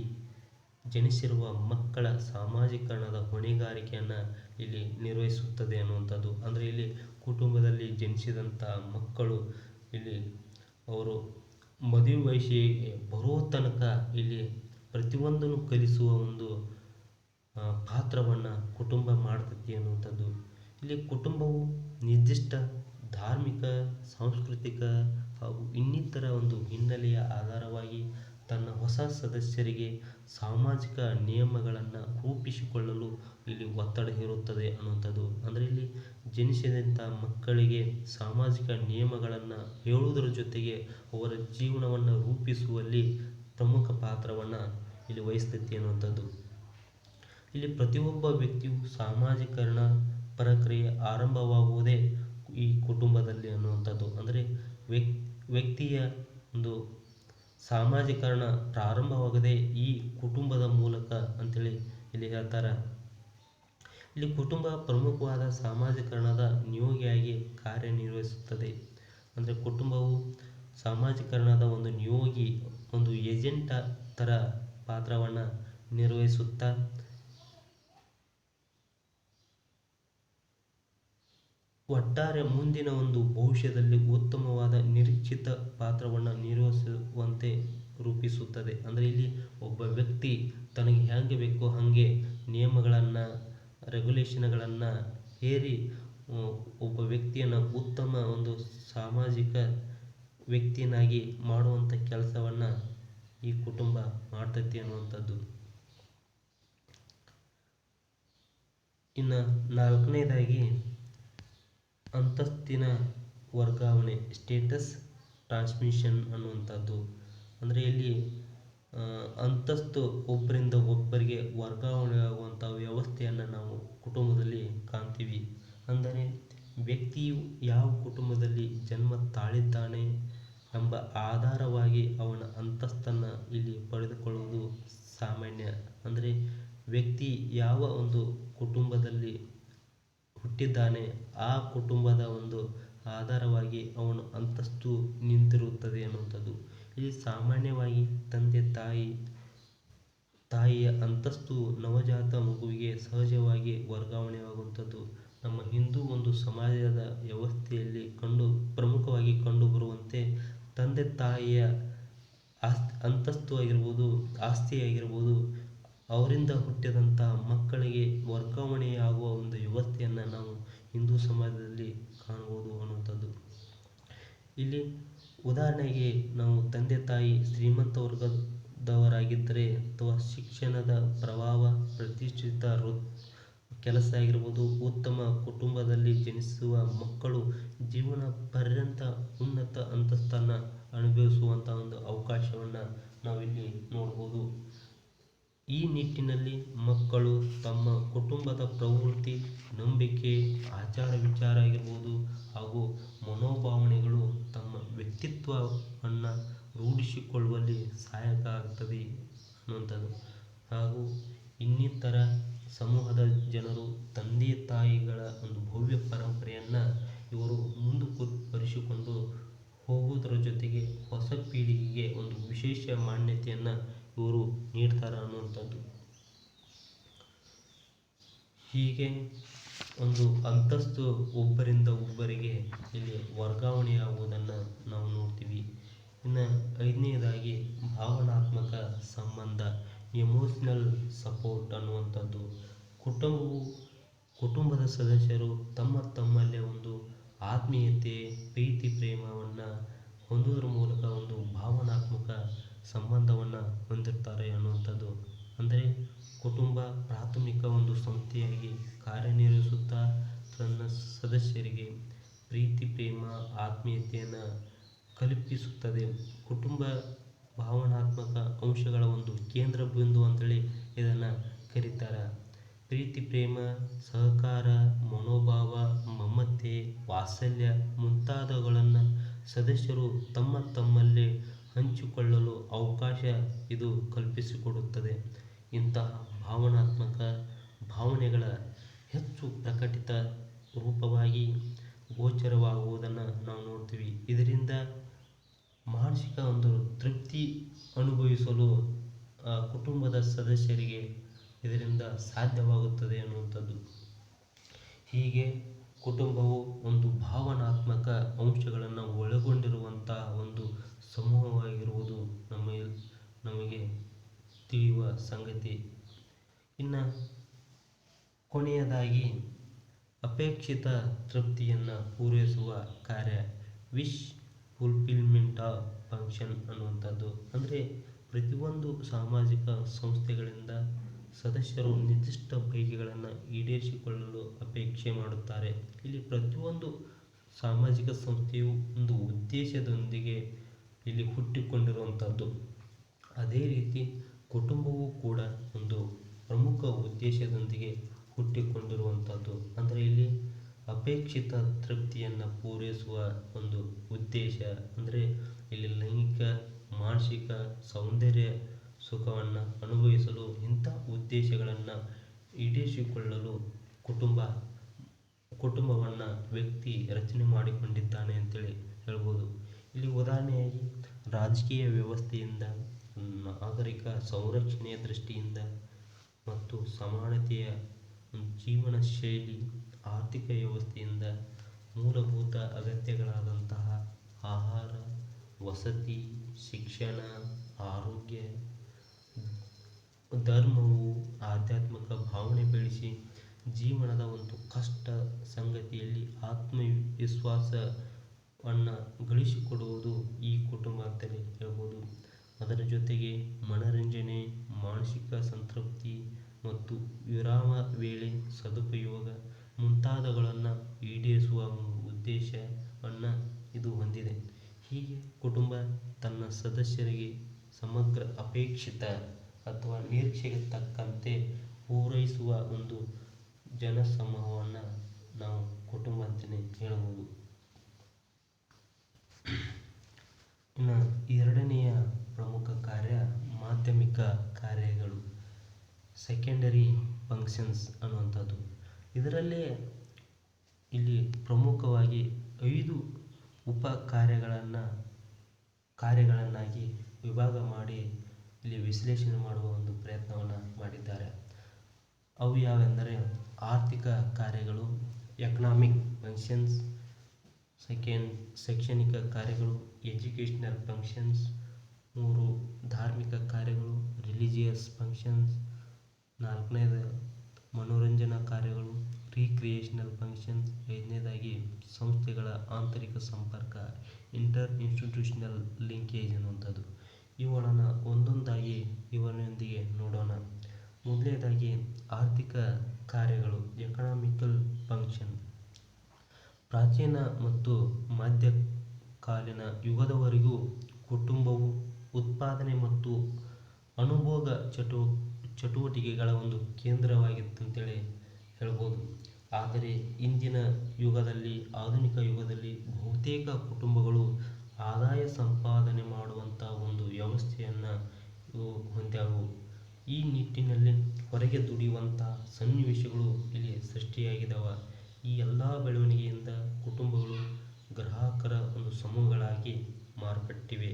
ಜನಿಸಿರುವ ಮಕ್ಕಳ ಸಾಮಾಜೀಕರಣದ ಹೊಣೆಗಾರಿಕೆಯನ್ನು ಇಲ್ಲಿ ನಿರ್ವಹಿಸುತ್ತದೆ ಅನ್ನುವಂಥದ್ದು. ಅಂದರೆ ಇಲ್ಲಿ ಕುಟುಂಬದಲ್ಲಿ ಜನಿಸಿದಂಥ ಮಕ್ಕಳು ಇಲ್ಲಿ ಅವರು ಮದುವೆ ವಯಸ್ಸಿಗೆ ಬರೋ ತನಕ ಇಲ್ಲಿ ಪ್ರತಿಯೊಂದನ್ನು ಕಲಿಸುವ ಒಂದು ಪಾತ್ರವನ್ನು ಕುಟುಂಬ ಮಾಡ್ತೈತಿ ಅನ್ನುವಂಥದ್ದು. ಇಲ್ಲಿ ಕುಟುಂಬವು ನಿರ್ದಿಷ್ಟ ಧಾರ್ಮಿಕ, ಸಾಂಸ್ಕೃತಿಕ ಹಾಗೂ ಇನ್ನಿತರ ಒಂದು ಹಿನ್ನೆಲೆಯ ಆಧಾರವಾಗಿ ತನ್ನ ಹೊಸ ಸದಸ್ಯರಿಗೆ ಸಾಮಾಜಿಕ ನಿಯಮಗಳನ್ನು ರೂಪಿಸಿಕೊಳ್ಳಲು ಇಲ್ಲಿ ಒತ್ತಡ ಹೇರುತ್ತದೆ ಅನ್ನುವಂಥದ್ದು. ಅಂದರೆ ಇಲ್ಲಿ ಜನಿಸಿದಂಥ ಮಕ್ಕಳಿಗೆ ಸಾಮಾಜಿಕ ನಿಯಮಗಳನ್ನು ಹೇಳುವುದರ ಜೊತೆಗೆ ಅವರ ಜೀವನವನ್ನು ರೂಪಿಸುವಲ್ಲಿ ಪ್ರಮುಖ ಪಾತ್ರವನ್ನು ಇಲ್ಲಿ ವಹಿಸ್ತೈತಿ ಅನ್ನುವಂಥದ್ದು. ಇಲ್ಲಿ ಪ್ರತಿಯೊಬ್ಬ ವ್ಯಕ್ತಿಯು ಸಾಮಾಜೀಕರಣ ಪ್ರಕ್ರಿಯೆ ಆರಂಭವಾಗುವುದೇ ಈ ಕುಟುಂಬದಲ್ಲಿ ಅನ್ನುವಂಥದ್ದು. ಅಂದರೆ ವ್ಯಕ್ತಿಯ ಒಂದು ಸಾಮಾಜೀಕರಣ ಪ್ರಾರಂಭವಾಗದೆ ಈ ಕುಟುಂಬದ ಮೂಲಕ ಅಂತೇಳಿ ಇಲ್ಲಿ ಹೇಳ್ತಾರೆ. ಇಲ್ಲಿ ಕುಟುಂಬ ಪ್ರಮುಖವಾದ ಸಾಮಾಜೀಕರಣದ ನಿಯೋಗಿಯಾಗಿ ಕಾರ್ಯನಿರ್ವಹಿಸುತ್ತದೆ. ಅಂದರೆ ಕುಟುಂಬವು ಸಾಮಾಜೀಕರಣದ ಒಂದು ನಿಯೋಗಿ, ಒಂದು ಏಜೆಂಟ್ ಥರ ಪಾತ್ರವನ್ನು ನಿರ್ವಹಿಸುತ್ತಾ ಒಟ್ಟಾರೆ ಮುಂದಿನ ಒಂದು ಭವಿಷ್ಯದಲ್ಲಿ ಉತ್ತಮವಾದ ನಿರೀಕ್ಷಿತ ಪಾತ್ರವನ್ನು ನಿರ್ವಹಿಸುವಂತೆ ರೂಪಿಸುತ್ತದೆ. ಅಂದರೆ ಇಲ್ಲಿ ಒಬ್ಬ ವ್ಯಕ್ತಿ ತನಗೆ ಹೇಗೆ ಬೇಕೋ ಹಾಗೆ ನಿಯಮಗಳನ್ನು, ರೆಗ್ಯುಲೇಷನ್ಗಳನ್ನು ಹೇರಿ ಒಬ್ಬ ವ್ಯಕ್ತಿಯನ್ನು ಉತ್ತಮ ಒಂದು ಸಾಮಾಜಿಕ ವ್ಯಕ್ತಿಯನ್ನಾಗಿ ಮಾಡುವಂಥ ಕೆಲಸವನ್ನು ಈ ಕುಟುಂಬ ಮಾಡ್ತೈತಿ ಅನ್ನುವಂಥದ್ದು. ಇನ್ನು ನಾಲ್ಕನೇದಾಗಿ ಅಂತಸ್ತಿನ ವರ್ಗಾವಣೆ, ಸ್ಟೇಟಸ್ ಟ್ರಾನ್ಸ್ಮಿಷನ್ ಅನ್ನುವಂಥದ್ದು. ಅಂದರೆ ಇಲ್ಲಿ ಅಂತಸ್ತು ಒಬ್ಬರಿಂದ ಒಬ್ಬರಿಗೆ ವರ್ಗಾವಣೆ ಆಗುವಂಥ ವ್ಯವಸ್ಥೆಯನ್ನು ನಾವು ಕುಟುಂಬದಲ್ಲಿ ಕಾಣ್ತೀವಿ. ಅಂದರೆ ವ್ಯಕ್ತಿಯು ಯಾವ ಕುಟುಂಬದಲ್ಲಿ ಜನ್ಮ ತಾಳಿದ್ದಾನೆ ಎಂಬ ಆಧಾರವಾಗಿ ಅವನ ಅಂತಸ್ತನ್ನು ಇಲ್ಲಿ ಪಡೆದುಕೊಳ್ಳುವುದು ಸಾಮಾನ್ಯ. ಅಂದರೆ ವ್ಯಕ್ತಿ ಯಾವ ಒಂದು ಕುಟುಂಬದಲ್ಲಿ ಹುಟ್ಟಿದ್ದಾನೆ ಆ ಕುಟುಂಬದ ಒಂದು ಆಧಾರವಾಗಿ ಅವನ ಅಂತಸ್ತು ನಿಂತಿರುತ್ತದೆ ಅನ್ನುವಂಥದ್ದು. ಇಲ್ಲಿ ಸಾಮಾನ್ಯವಾಗಿ ತಂದೆ ತಾಯಿಯ ಅಂತಸ್ತು ನವಜಾತ ಮಗುವಿಗೆ ಸಹಜವಾಗಿ ವರ್ಗಾವಣೆಯಾಗುವಂಥದ್ದು. ನಮ್ಮ ಹಿಂದೂ ಒಂದು ಸಮಾಜದ ವ್ಯವಸ್ಥೆಯಲ್ಲಿ ಪ್ರಮುಖವಾಗಿ ಕಂಡುಬರುವಂತೆ ತಂದೆ ತಾಯಿಯ ಅಂತಸ್ತು ಆಗಿರ್ಬೋದು, ಆಸ್ತಿ ಆಗಿರ್ಬೋದು, ಅವರಿಂದ ಹುಟ್ಟಿದಂಥ ಮಕ್ಕಳಿಗೆ ವರ್ಗಾವಣೆಯಾಗುವ ಒಂದು ವ್ಯವಸ್ಥೆಯನ್ನು ನಾವು ಹಿಂದೂ ಸಮಾಜದಲ್ಲಿ ಕಾಣ್ಬೋದು ಅನ್ನುವಂಥದ್ದು. ಇಲ್ಲಿ ಉದಾಹರಣೆಗೆ ನಾವು ತಂದೆ ತಾಯಿ ಶ್ರೀಮಂತ ವರ್ಗದವರಾಗಿದ್ದರೆ ಅಥವಾ ಶಿಕ್ಷಣದ ಪ್ರಭಾವ, ಪ್ರತಿಷ್ಠಿತ ಕೆಲಸ ಆಗಿರ್ಬೋದು, ಉತ್ತಮ ಕುಟುಂಬದಲ್ಲಿ ಜನಿಸುವ ಮಕ್ಕಳು ಜೀವನ ಪರ್ಯಂತ ಉನ್ನತ ಅಂತಸ್ತನ್ನು ಅನುಭವಿಸುವಂಥ ಒಂದು ಅವಕಾಶವನ್ನು ನಾವಿಲ್ಲಿ ನೋಡ್ಬೋದು. ಈ ನಿಟ್ಟಿನಲ್ಲಿ ಮಕ್ಕಳು ತಮ್ಮ ಕುಟುಂಬದ ಪ್ರವೃತ್ತಿ, ನಂಬಿಕೆ, ಆಚಾರ ವಿಚಾರ ಆಗಿರ್ಬೋದು ಹಾಗೂ ಮನೋಭಾವನೆಗಳು ತಮ್ಮ ವ್ಯಕ್ತಿತ್ವವನ್ನು ರೂಢಿಸಿಕೊಳ್ಳುವಲ್ಲಿ ಸಹಾಯಕ ಆಗ್ತದೆ ಅನ್ನುವಂಥದ್ದು. ಹಾಗೂ ಇನ್ನಿತರ ಸಮೂಹದ ಜನರು ತಂದೆ ತಾಯಿಗಳ ಒಂದು ಭವ್ಯ ಪರಂಪರೆಯನ್ನು ಇವರು ಮುಂದುವರಿಸಿಕೊಂಡು ಹೋಗುವುದರ ಜೊತೆಗೆ ಹೊಸ ಪೀಳಿಗೆಗೆ ಒಂದು ವಿಶೇಷ ಮಾನ್ಯತೆಯನ್ನು ಇವರು ನೀಡ್ತಾರೆ ಅನ್ನುವಂಥದ್ದು. ಹೀಗೆ ಒಂದು ಅಂತಸ್ತು ಒಬ್ಬರಿಂದ ಒಬ್ಬರಿಗೆ ಇಲ್ಲಿ ವರ್ಗಾವಣೆಯಾಗುವುದನ್ನು ನಾವು ನೋಡ್ತೀವಿ. ಇನ್ನು ಐದನೇದಾಗಿ ಭಾವನಾತ್ಮಕ ಸಂಬಂಧ. ಎಮೋಷ್ನಲ್ ಸಪೋರ್ಟ್ ಅನ್ನುವಂಥದ್ದು. ಕುಟುಂಬವು ಕುಟುಂಬದ ಸದಸ್ಯರು ತಮ್ಮಲ್ಲೇ ಒಂದು ಆತ್ಮೀಯತೆ, ಪ್ರೀತಿ, ಪ್ರೇಮವನ್ನು ಹೊಂದುವುದರ ಮೂಲಕ ಒಂದು ಭಾವನಾತ್ಮಕ ಸಂಬಂಧವನ್ನು ಹೊಂದಿರ್ತಾರೆ ಅನ್ನುವಂಥದ್ದು. ಅಂದರೆ ಕುಟುಂಬ ಪ್ರಾಥಮಿಕ ಒಂದು ಸಂಸ್ಥೆಯಾಗಿ ಕಾರ್ಯನಿರ್ವಹಿಸುತ್ತಾ ತನ್ನ ಸದಸ್ಯರಿಗೆ ಪ್ರೀತಿ, ಪ್ರೇಮ, ಆತ್ಮೀಯತೆಯನ್ನು ಕಲ್ಪಿಸುತ್ತದೆ. ಕುಟುಂಬ ಭಾವನಾತ್ಮಕ ಅಂಶಗಳ ಒಂದು ಕೇಂದ್ರ ಬಿಂದು ಅಂತೇಳಿ ಇದನ್ನು ಕರೀತಾರೆ. ಪ್ರೀತಿ, ಪ್ರೇಮ, ಸಹಕಾರ, ಮನೋಭಾವ, ಮಮತೆ, ವಾತ್ಸಲ್ಯ ಮುಂತಾದವುಗಳನ್ನು ಸದಸ್ಯರು ತಮ್ಮಲ್ಲೇ ಹಂಚಿಕೊಳ್ಳಲು ಅವಕಾಶ ಇದು ಕಲ್ಪಿಸಿಕೊಡುತ್ತದೆ. ಇಂತಹ ಭಾವನಾತ್ಮಕ ಭಾವನೆಗಳ ಹೆಚ್ಚು ಪ್ರಕಟಿತ ರೂಪವಾಗಿ ಗೋಚರವಾಗುವುದನ್ನು ನಾವು ನೋಡ್ತೀವಿ. ಇದರಿಂದ ಮಾನಸಿಕ ಒಂದು ತೃಪ್ತಿ ಅನುಭವಿಸಲು ಕುಟುಂಬದ ಸದಸ್ಯರಿಗೆ ಇದರಿಂದ ಸಾಧ್ಯವಾಗುತ್ತದೆ ಅನ್ನುವಂಥದ್ದು. ಹೀಗೆ ಕುಟುಂಬವು ಒಂದು ಭಾವನಾತ್ಮಕ ಅಂಶಗಳನ್ನು ಒಳಗೊಂಡಿರುವಂತಹ ಒಂದು ಸಮೂಹವಾಗಿರುವುದು ನಮಗೆ ತಿಳಿಯುವ ಸಂಗತಿ. ಇನ್ನು ಕೊನೆಯದಾಗಿ ಅಪೇಕ್ಷಿತ ತೃಪ್ತಿಯನ್ನು ಪೂರೈಸುವ ಕಾರ್ಯ ವಿಶ್ ಫುಲ್ಫಿಲ್ಮೆಂಟ್ ಫಂಕ್ಷನ್ ಅನ್ನುವಂಥದ್ದು. ಅಂದರೆ ಪ್ರತಿಯೊಂದು ಸಾಮಾಜಿಕ ಸಂಸ್ಥೆಗಳಿಂದ ಸದಸ್ಯರು ನಿರ್ದಿಷ್ಟ ಬಯಕೆಗಳನ್ನು ಈಡೇರಿಸಿಕೊಳ್ಳಲು ಅಪೇಕ್ಷೆ ಮಾಡುತ್ತಾರೆ. ಇಲ್ಲಿ ಪ್ರತಿಯೊಂದು ಸಾಮಾಜಿಕ ಸಂಸ್ಥೆಯು ಒಂದು ಉದ್ದೇಶದೊಂದಿಗೆ ಇಲ್ಲಿ ಹುಟ್ಟಿಕೊಂಡಿರುವಂಥದ್ದು. ಅದೇ ರೀತಿ ಕುಟುಂಬವೂ ಕೂಡ ಒಂದು ಪ್ರಮುಖ ಉದ್ದೇಶದೊಂದಿಗೆ ಹುಟ್ಟಿಕೊಂಡಿರುವಂಥದ್ದು. ಅಂದರೆ ಇಲ್ಲಿ ಅಪೇಕ್ಷಿತ ತೃಪ್ತಿಯನ್ನು ಪೂರೈಸುವ ಒಂದು ಉದ್ದೇಶ ಅಂದರೆ ಇಲ್ಲಿ ಲೈಂಗಿಕ, ಮಾನಸಿಕ, ಸೌಂದರ್ಯ ಸುಖವನ್ನು ಅನುಭವಿಸಲು ಇಂಥ ಉದ್ದೇಶಗಳನ್ನು ಈಡೇರಿಸಿಕೊಳ್ಳಲು ಕುಟುಂಬವನ್ನು ವ್ಯಕ್ತಿ ರಚನೆ ಮಾಡಿಕೊಂಡಿದ್ದಾನೆ ಅಂತೇಳಿ ಹೇಳ್ಬೋದು. ಇಲ್ಲಿ ಉದಾಹರಣೆಯಾಗಿ ರಾಜಕೀಯ ವ್ಯವಸ್ಥೆಯಿಂದ, ನಾಗರಿಕ ಸಂರಕ್ಷಣೆಯ ದೃಷ್ಟಿಯಿಂದ ಮತ್ತು ಸಮಾನತೆಯ ಜೀವನ ಶೈಲಿ, ಆರ್ಥಿಕ ವ್ಯವಸ್ಥೆಯಿಂದ ಮೂಲಭೂತ ಅಗತ್ಯಗಳಾದಂತಹ ಆಹಾರ, ವಸತಿ, ಶಿಕ್ಷಣ, ಆರೋಗ್ಯ, ಧರ್ಮವು ಆಧ್ಯಾತ್ಮಿಕ ಭಾವನೆ ಬೆಳೆಸಿ ಜೀವನದ ಒಂದು ಕಷ್ಟ ಸಂಗತಿಯಲ್ಲಿ ಆತ್ಮವಿಶ್ವಾಸವನ್ನು ಗಳಿಸಿಕೊಡುವುದು ಈ ಕುಟುಂಬ ಅಂತಲೇ ಹೇಳ್ಬೋದು. ಅದರ ಜೊತೆಗೆ ಮನರಂಜನೆ, ಮಾನಸಿಕ ಸಂತೃಪ್ತಿ ಮತ್ತು ವಿರಾಮ ವೇಳೆ ಸದುಪಯೋಗ ಮುಂತಾದವುಗಳನ್ನು ಈಡೇರಿಸುವ ಉದ್ದೇಶವನ್ನು ಇದು ಹೊಂದಿದೆ. ಹೀಗೆ ಕುಟುಂಬ ತನ್ನ ಸದಸ್ಯರಿಗೆ ಸಮಗ್ರ ಅಪೇಕ್ಷಿತ ಅಥವಾ ನಿರೀಕ್ಷೆಗೆ ತಕ್ಕಂತೆ ಪೂರೈಸುವ ಒಂದು ಜನಸಮೂಹವನ್ನು ನಾವು ಕುಟುಂಬ ಅಂತಲೇ ಹೇಳ್ಬೋದು. ಇನ್ನು ಎರಡನೆಯ ಪ್ರಮುಖ ಕಾರ್ಯ ಮಾಧ್ಯಮಿಕ ಕಾರ್ಯಗಳು, ಸೆಕೆಂಡರಿ ಫಂಕ್ಷನ್ಸ್ ಅನ್ನುವಂಥದ್ದು. ಇದರಲ್ಲೇ ಇಲ್ಲಿ ಪ್ರಮುಖವಾಗಿ 5 ಉಪ ಕಾರ್ಯಗಳನ್ನಾಗಿ ವಿಭಾಗ ಮಾಡಿ ಇಲ್ಲಿ ವಿಶ್ಲೇಷಣೆ ಮಾಡುವ ಒಂದು ಪ್ರಯತ್ನವನ್ನು ಮಾಡಿದ್ದಾರೆ. ಅವು ಯಾವೆಂದರೆ ಆರ್ಥಿಕ ಕಾರ್ಯಗಳು, ಎಕನಾಮಿಕ್ ಫಂಕ್ಷನ್ಸ್, ಶೈಕ್ಷಣಿಕ ಕಾರ್ಯಗಳು, ಎಜುಕೇಷನಲ್ ಫಂಕ್ಷನ್ಸ್, 3 ಧಾರ್ಮಿಕ ಕಾರ್ಯಗಳು, ರಿಲಿಜಿಯಸ್ ಫಂಕ್ಷನ್ಸ್, 4ನೇದು ಮನೋರಂಜನಾ ಕಾರ್ಯಗಳು, ರಿಕ್ರಿಯೇಷನಲ್ ಫಂಕ್ಷನ್ಸ್, 5ನೇದಾಗಿ ಸಂಸ್ಥೆಗಳ ಆಂತರಿಕ ಸಂಪರ್ಕ, ಇಂಟರ್ ಇನ್ಸ್ಟಿಟ್ಯೂಷನಲ್ ಲಿಂಕೇಜ್ ಅನ್ನುವಂಥದ್ದು. ಇವುಗಳನ್ನು ಒಂದೊಂದಾಗಿ ಇವರೊಂದಿಗೆ ನೋಡೋಣ. ಮೊದಲನೇದಾಗಿ ಆರ್ಥಿಕ ಕಾರ್ಯಗಳು, ಎಕನಾಮಿಕಲ್ ಫಂಕ್ಷನ್. ಪ್ರಾಚೀನ ಮತ್ತು ಮಧ್ಯಕಾಲೀನ ಯುಗದವರೆಗೂ ಕುಟುಂಬವು ಉತ್ಪಾದನೆ ಮತ್ತು ಅನುಭೋಗ ಚಟುವಟಿಕೆಗಳ ಒಂದು ಕೇಂದ್ರವಾಗಿತ್ತಂತೇಳಿ ಹೇಳ್ಬೋದು. ಆದರೆ ಇಂದಿನ ಆಧುನಿಕ ಯುಗದಲ್ಲಿ ಬಹುತೇಕ ಕುಟುಂಬಗಳು ಆದಾಯ ಸಂಪಾದನೆ ಮಾಡುವಂಥ ಒಂದು ವ್ಯವಸ್ಥೆಯನ್ನು ಹೊಂದ್ಯಾವು. ಈ ನಿಟ್ಟಿನಲ್ಲಿ ಹೊರಗೆ ದುಡಿಯುವಂಥ ಸನ್ನಿವೇಶಗಳು ಇಲ್ಲಿ ಸೃಷ್ಟಿಯಾಗಿದ್ದಾವೆ. ಈ ಎಲ್ಲ ಬೆಳವಣಿಗೆಯಿಂದ ಕುಟುಂಬಗಳು ಗ್ರಾಹಕರ ಒಂದು ಸಮೂಹಗಳಾಗಿ ಮಾರ್ಪಟ್ಟಿವೆ.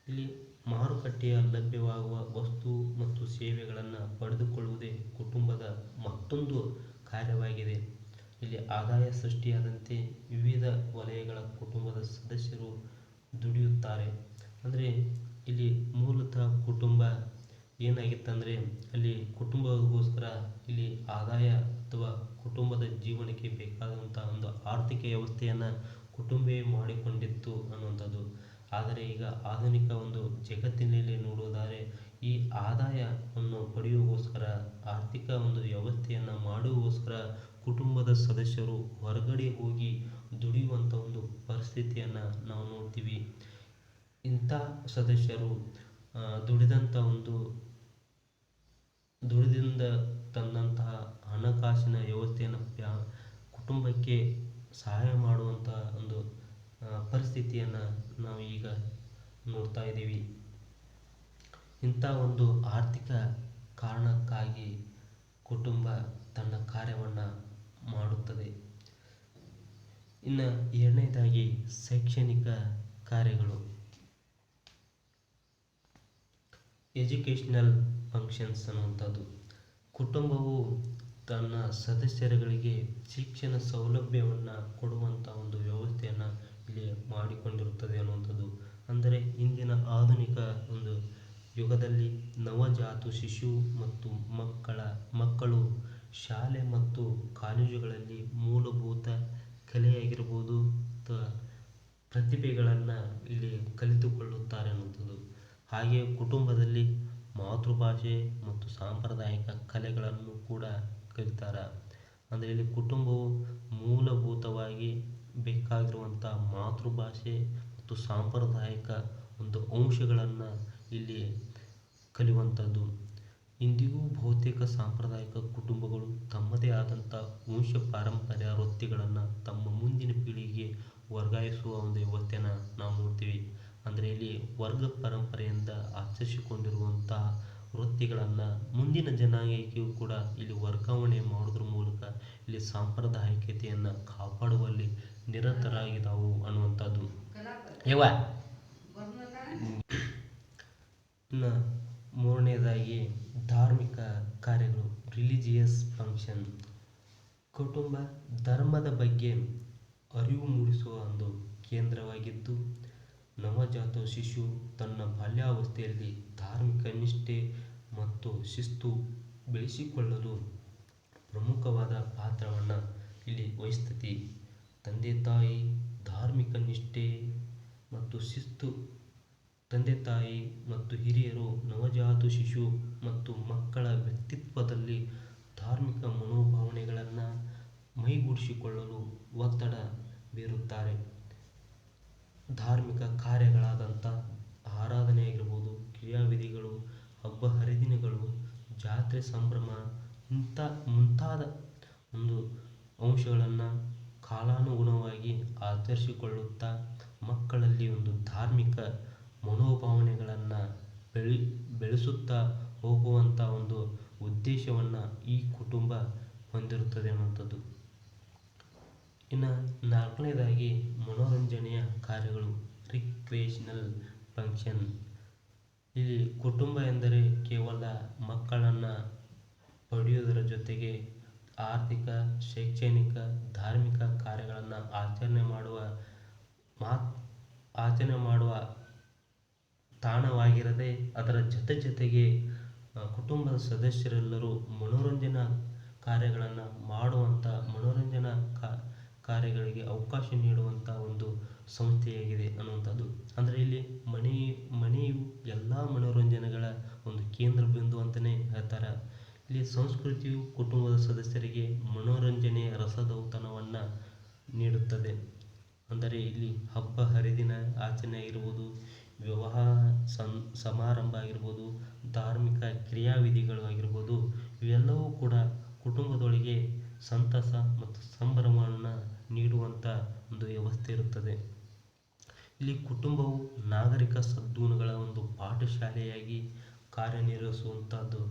ಇಲ್ಲಿ ಮಾರುಕಟ್ಟೆಯ ಲಭ್ಯವಾಗುವ ವಸ್ತು ಮತ್ತು ಸೇವೆಗಳನ್ನು ಪಡೆದುಕೊಳ್ಳುವುದೇ ಕುಟುಂಬದ ಮತ್ತೊಂದು ಕಾರ್ಯವಾಗಿದೆ. ಇಲ್ಲಿ ಆದಾಯ ಸೃಷ್ಟಿಯಾದಂತೆ ವಿವಿಧ ವಲಯಗಳ ಕುಟುಂಬದ ಸದಸ್ಯರು ದುಡಿಯುತ್ತಾರೆ. ಅಂದರೆ ಇಲ್ಲಿ ಮೂಲತಃ ಕುಟುಂಬ ಏನಾಗಿತ್ತಂದರೆ ಅಲ್ಲಿ ಕುಟುಂಬಗೋಸ್ಕರ ಇಲ್ಲಿ ಆದಾಯ ಅಥವಾ ಕುಟುಂಬದ ಜೀವನಕ್ಕೆ ಬೇಕಾದಂಥ ಒಂದು ಆರ್ಥಿಕ ವ್ಯವಸ್ಥೆಯನ್ನು ಕುಟುಂಬವೇ ಮಾಡಿಕೊಂಡಿತ್ತು ಅನ್ನುವಂಥದ್ದು. ಆದರೆ ಈಗ ಆಧುನಿಕ ಒಂದು ಜಗತ್ತಿನಲ್ಲಿ ನೋಡುವುದಾದರೆ ಈ ಆದಾಯವನ್ನು ಪಡೆಯುವಗೋಸ್ಕರ ಆರ್ಥಿಕ ಒಂದು ವ್ಯವಸ್ಥೆಯನ್ನು ಮಾಡುವಗೋಸ್ಕರ ಕುಟುಂಬದ ಸದಸ್ಯರು ಹೊರಗಡೆ ಹೋಗಿ ದುಡಿಯುವಂಥ ಒಂದು ಪರಿಸ್ಥಿತಿಯನ್ನು ನಾವು ನೋಡ್ತೀವಿ. ಇಂಥ ಸದಸ್ಯರು ದುಡಿದಿಂದ ತಂದಂತಹ ಹಣಕಾಸಿನ ವ್ಯವಸ್ಥೆಯನ್ನು ಕುಟುಂಬಕ್ಕೆ ಸಹಾಯ ಮಾಡುವಂತಹ ಒಂದು ಪರಿಸ್ಥಿತಿಯನ್ನು ನಾವು ಈಗ ನೋಡ್ತಾ ಇದ್ದೀವಿ. ಇಂಥ ಒಂದು ಆರ್ಥಿಕ ಕಾರಣಕ್ಕಾಗಿ ಕುಟುಂಬ ತನ್ನ ಕಾರ್ಯವನ್ನು ಮಾಡುತ್ತದೆ. ಇನ್ನು ಎರಡನೇದಾಗಿ ಶೈಕ್ಷಣಿಕ ಕಾರ್ಯಗಳು, ಎಜುಕೇಷನಲ್ ಫಂಕ್ಷನ್ಸ್ ಅನ್ನುವಂಥದ್ದು. ಕುಟುಂಬವು ತನ್ನ ಸದಸ್ಯರುಗಳಿಗೆ ಶಿಕ್ಷಣ ಸೌಲಭ್ಯವನ್ನು ಕೊಡುವಂಥ ಒಂದು ವ್ಯವಸ್ಥೆಯನ್ನು ಇಲ್ಲಿ ಮಾಡಿಕೊಂಡಿರುತ್ತದೆ ಅನ್ನುವಂಥದ್ದು. ಅಂದರೆ ಇಂದಿನ ಆಧುನಿಕ ಒಂದು ಯುಗದಲ್ಲಿ ನವಜಾತ ಶಿಶು ಮತ್ತು ಮಕ್ಕಳು ಶಾಲೆ ಮತ್ತು ಕಾಲೇಜುಗಳಲ್ಲಿ ಮೂಲಭೂತ ಕಲೆಯಾಗಿರ್ಬೋದು ಅಥವಾ ಪ್ರತಿಭೆಗಳನ್ನು ಇಲ್ಲಿ ಕಲಿತುಕೊಳ್ಳುತ್ತಾರೆ ಅನ್ನುವಂಥದ್ದು. ಹಾಗೆಯೇ ಕುಟುಂಬದಲ್ಲಿ ಮಾತೃಭಾಷೆ ಮತ್ತು ಸಾಂಪ್ರದಾಯಿಕ ಕಲೆಗಳನ್ನು ಕೂಡ ಕಲಿತಾರೆ. ಅಂದರೆ ಇಲ್ಲಿ ಕುಟುಂಬವು ಮೂಲಭೂತವಾಗಿ ಬೇಕಾಗಿರುವಂಥ ಮಾತೃಭಾಷೆ ಮತ್ತು ಸಾಂಪ್ರದಾಯಿಕ ಒಂದು ಅಂಶಗಳನ್ನು ಇಲ್ಲಿ ಕಲಿಯುವಂಥದ್ದು. ಇಂದಿಗೂ ಬಹುತೇಕ ಸಾಂಪ್ರದಾಯಿಕ ಕುಟುಂಬಗಳು ತಮ್ಮದೇ ಆದಂಥ ವಂಶ ಪಾರಂಪರ್ಯ ವೃತ್ತಿಗಳನ್ನು ತಮ್ಮ ಮುಂದಿನ ಪೀಳಿಗೆಗೆ ವರ್ಗಾಯಿಸುವ ಒಂದು ವ್ಯವಸ್ಥೆಯನ್ನು ನಾವು ನೋಡ್ತೀವಿ. ಅಂದರೆ ಇಲ್ಲಿ ವರ್ಗ ಪರಂಪರೆಯಿಂದ ಆಚರಿಸಿಕೊಂಡಿರುವಂಥ ವೃತ್ತಿಗಳನ್ನು ಮುಂದಿನ ಜನಾಂಗಕ್ಕೂ ಕೂಡ ಇಲ್ಲಿ ವರ್ಗಾವಣೆ ಮಾಡೋದ್ರ ಮೂಲಕ ಇಲ್ಲಿ ಸಾಂಪ್ರದಾಯಿಕತೆಯನ್ನು ಕಾಪಾಡುವಲ್ಲಿ ನಿರತರಾಗಿದ್ದಾವು ಅನ್ನುವಂಥದ್ದು. ಇನ್ನು ಮೂರನೇದಾಗಿ ಧಾರ್ಮಿಕ ಕಾರ್ಯಗಳು, ರಿಲಿಜಿಯಸ್ ಫಂಕ್ಷನ್. ಕುಟುಂಬ ಧರ್ಮದ ಬಗ್ಗೆ ಅರಿವು ಮೂಡಿಸುವ ಒಂದು ಕೇಂದ್ರವಾಗಿದ್ದು, ನವಜಾತ ಶಿಶು ತನ್ನ ಬಾಲ್ಯಾವಸ್ಥೆಯಲ್ಲಿ ಧಾರ್ಮಿಕ ನಿಷ್ಠೆ ಮತ್ತು ಶಿಸ್ತು ಬೆಳೆಸಿಕೊಳ್ಳಲು ಪ್ರಮುಖವಾದ ಪಾತ್ರವನ್ನು ಇಲ್ಲಿ ವಹಿಸ್ತದೆ. ತಂದೆ ತಾಯಿ ಧಾರ್ಮಿಕ ನಿಷ್ಠೆ ಮತ್ತು ಶಿಸ್ತು. ತಂದೆ ತಾಯಿ ಮತ್ತು ಹಿರಿಯರು ನವಜಾತ ಶಿಶು ಮತ್ತು ಮಕ್ಕಳ ವ್ಯಕ್ತಿತ್ವದಲ್ಲಿ ಧಾರ್ಮಿಕ ಮನೋಭಾವನೆಗಳನ್ನು ಮೈಗೂಡಿಸಿಕೊಳ್ಳಲು ಒತ್ತಡ ಬೀರುತ್ತಾರೆ. ಧಾರ್ಮಿಕ ಕಾರ್ಯಗಳಾದಂಥ ಆರಾಧನೆ ಆಗಿರ್ಬೋದು, ಕ್ರಿಯಾವಿಧಿಗಳು, ಹಬ್ಬ ಹರಿದಿನಗಳು, ಜಾತ್ರೆ ಸಂಭ್ರಮ ಮುಂತಾದ ಒಂದು ಅಂಶಗಳನ್ನು ಕಾಲಾನುಗುಣವಾಗಿ ಆಚರಿಸಿಕೊಳ್ಳುತ್ತಾ ಮಕ್ಕಳಲ್ಲಿ ಒಂದು ಧಾರ್ಮಿಕ ಮನೋಭಾವನೆಗಳನ್ನು ಬೆಳೆಸುತ್ತಾ ಹೋಗುವಂಥ ಒಂದು ಉದ್ದೇಶವನ್ನು ಈ ಕುಟುಂಬ ಹೊಂದಿರುತ್ತದೆ ಅನ್ನುವಂಥದ್ದು. ಇನ್ನು ನಾಲ್ಕನೇದಾಗಿ ಮನೋರಂಜನೆಯ ಕಾರ್ಯಗಳು, ರಿಕ್ರಿಯೇಷನಲ್ ಫಂಕ್ಷನ್. ಇಲ್ಲಿ ಕುಟುಂಬ ಎಂದರೆ ಕೇವಲ ಮಕ್ಕಳನ್ನು ಪಡೆಯುವುದರ ಜೊತೆಗೆ ಆರ್ಥಿಕ, ಶೈಕ್ಷಣಿಕ, ಧಾರ್ಮಿಕ ಕಾರ್ಯಗಳನ್ನು ಆಚರಣೆ ಮಾಡುವ ತಾಣವಾಗಿರದೆ ಅದರ ಜೊತೆಗೆ ಕುಟುಂಬದ ಸದಸ್ಯರೆಲ್ಲರೂ ಮನೋರಂಜನಾ ಕಾರ್ಯಗಳನ್ನು ಮಾಡುವಂಥ ಮನೋರಂಜನಾ ಕಾರ್ಯಗಳಿಗೆ ಅವಕಾಶ ನೀಡುವಂಥ ಒಂದು ಸಂಸ್ಥೆಯಾಗಿದೆ ಅನ್ನುವಂಥದ್ದು. ಅಂದರೆ ಇಲ್ಲಿ ಮನೆಯು ಎಲ್ಲ ಮನೋರಂಜನೆಗಳ ಒಂದು ಕೇಂದ್ರ ಬಿಂದು ಅಂತಲೇ ಹೇಳ್ತಾರೆ. ಇಲ್ಲಿ ಸಂಸ್ಕೃತಿಯು ಕುಟುಂಬದ ಸದಸ್ಯರಿಗೆ ಮನೋರಂಜನೆಯ ರಸದೌತಣವನ್ನು ನೀಡುತ್ತದೆ. ಅಂದರೆ ಇಲ್ಲಿ ಹಬ್ಬ ಹರಿದಿನ ಆಚರಣೆ ಆಗಿರ್ಬೋದು, ವಿವಾಹ ಸಮಾರಂಭ ಆಗಿರ್ಬೋದು, ಧಾರ್ಮಿಕ ಕ್ರಿಯಾವಿಧಿಗಳು ಆಗಿರ್ಬೋದು, ಇವೆಲ್ಲವೂ ಕೂಡ ಕುಟುಂಬದೊಳಗೆ ಸಂತಸ ಮತ್ತು ಸಂಭ್ರಮವನ್ನು ನೀಡುವಂಥ ಒಂದು ವ್ಯವಸ್ಥೆ ಇರುತ್ತದೆ. ಇಲ್ಲಿ ಕುಟುಂಬವು ನಾಗರಿಕ ಸದ್ಗುಣಗಳ ಒಂದು ಪಾಠಶಾಲೆಯಾಗಿ ಕಾರ್ಯನಿರ್ವಹಿಸುವಂಥದ್ದು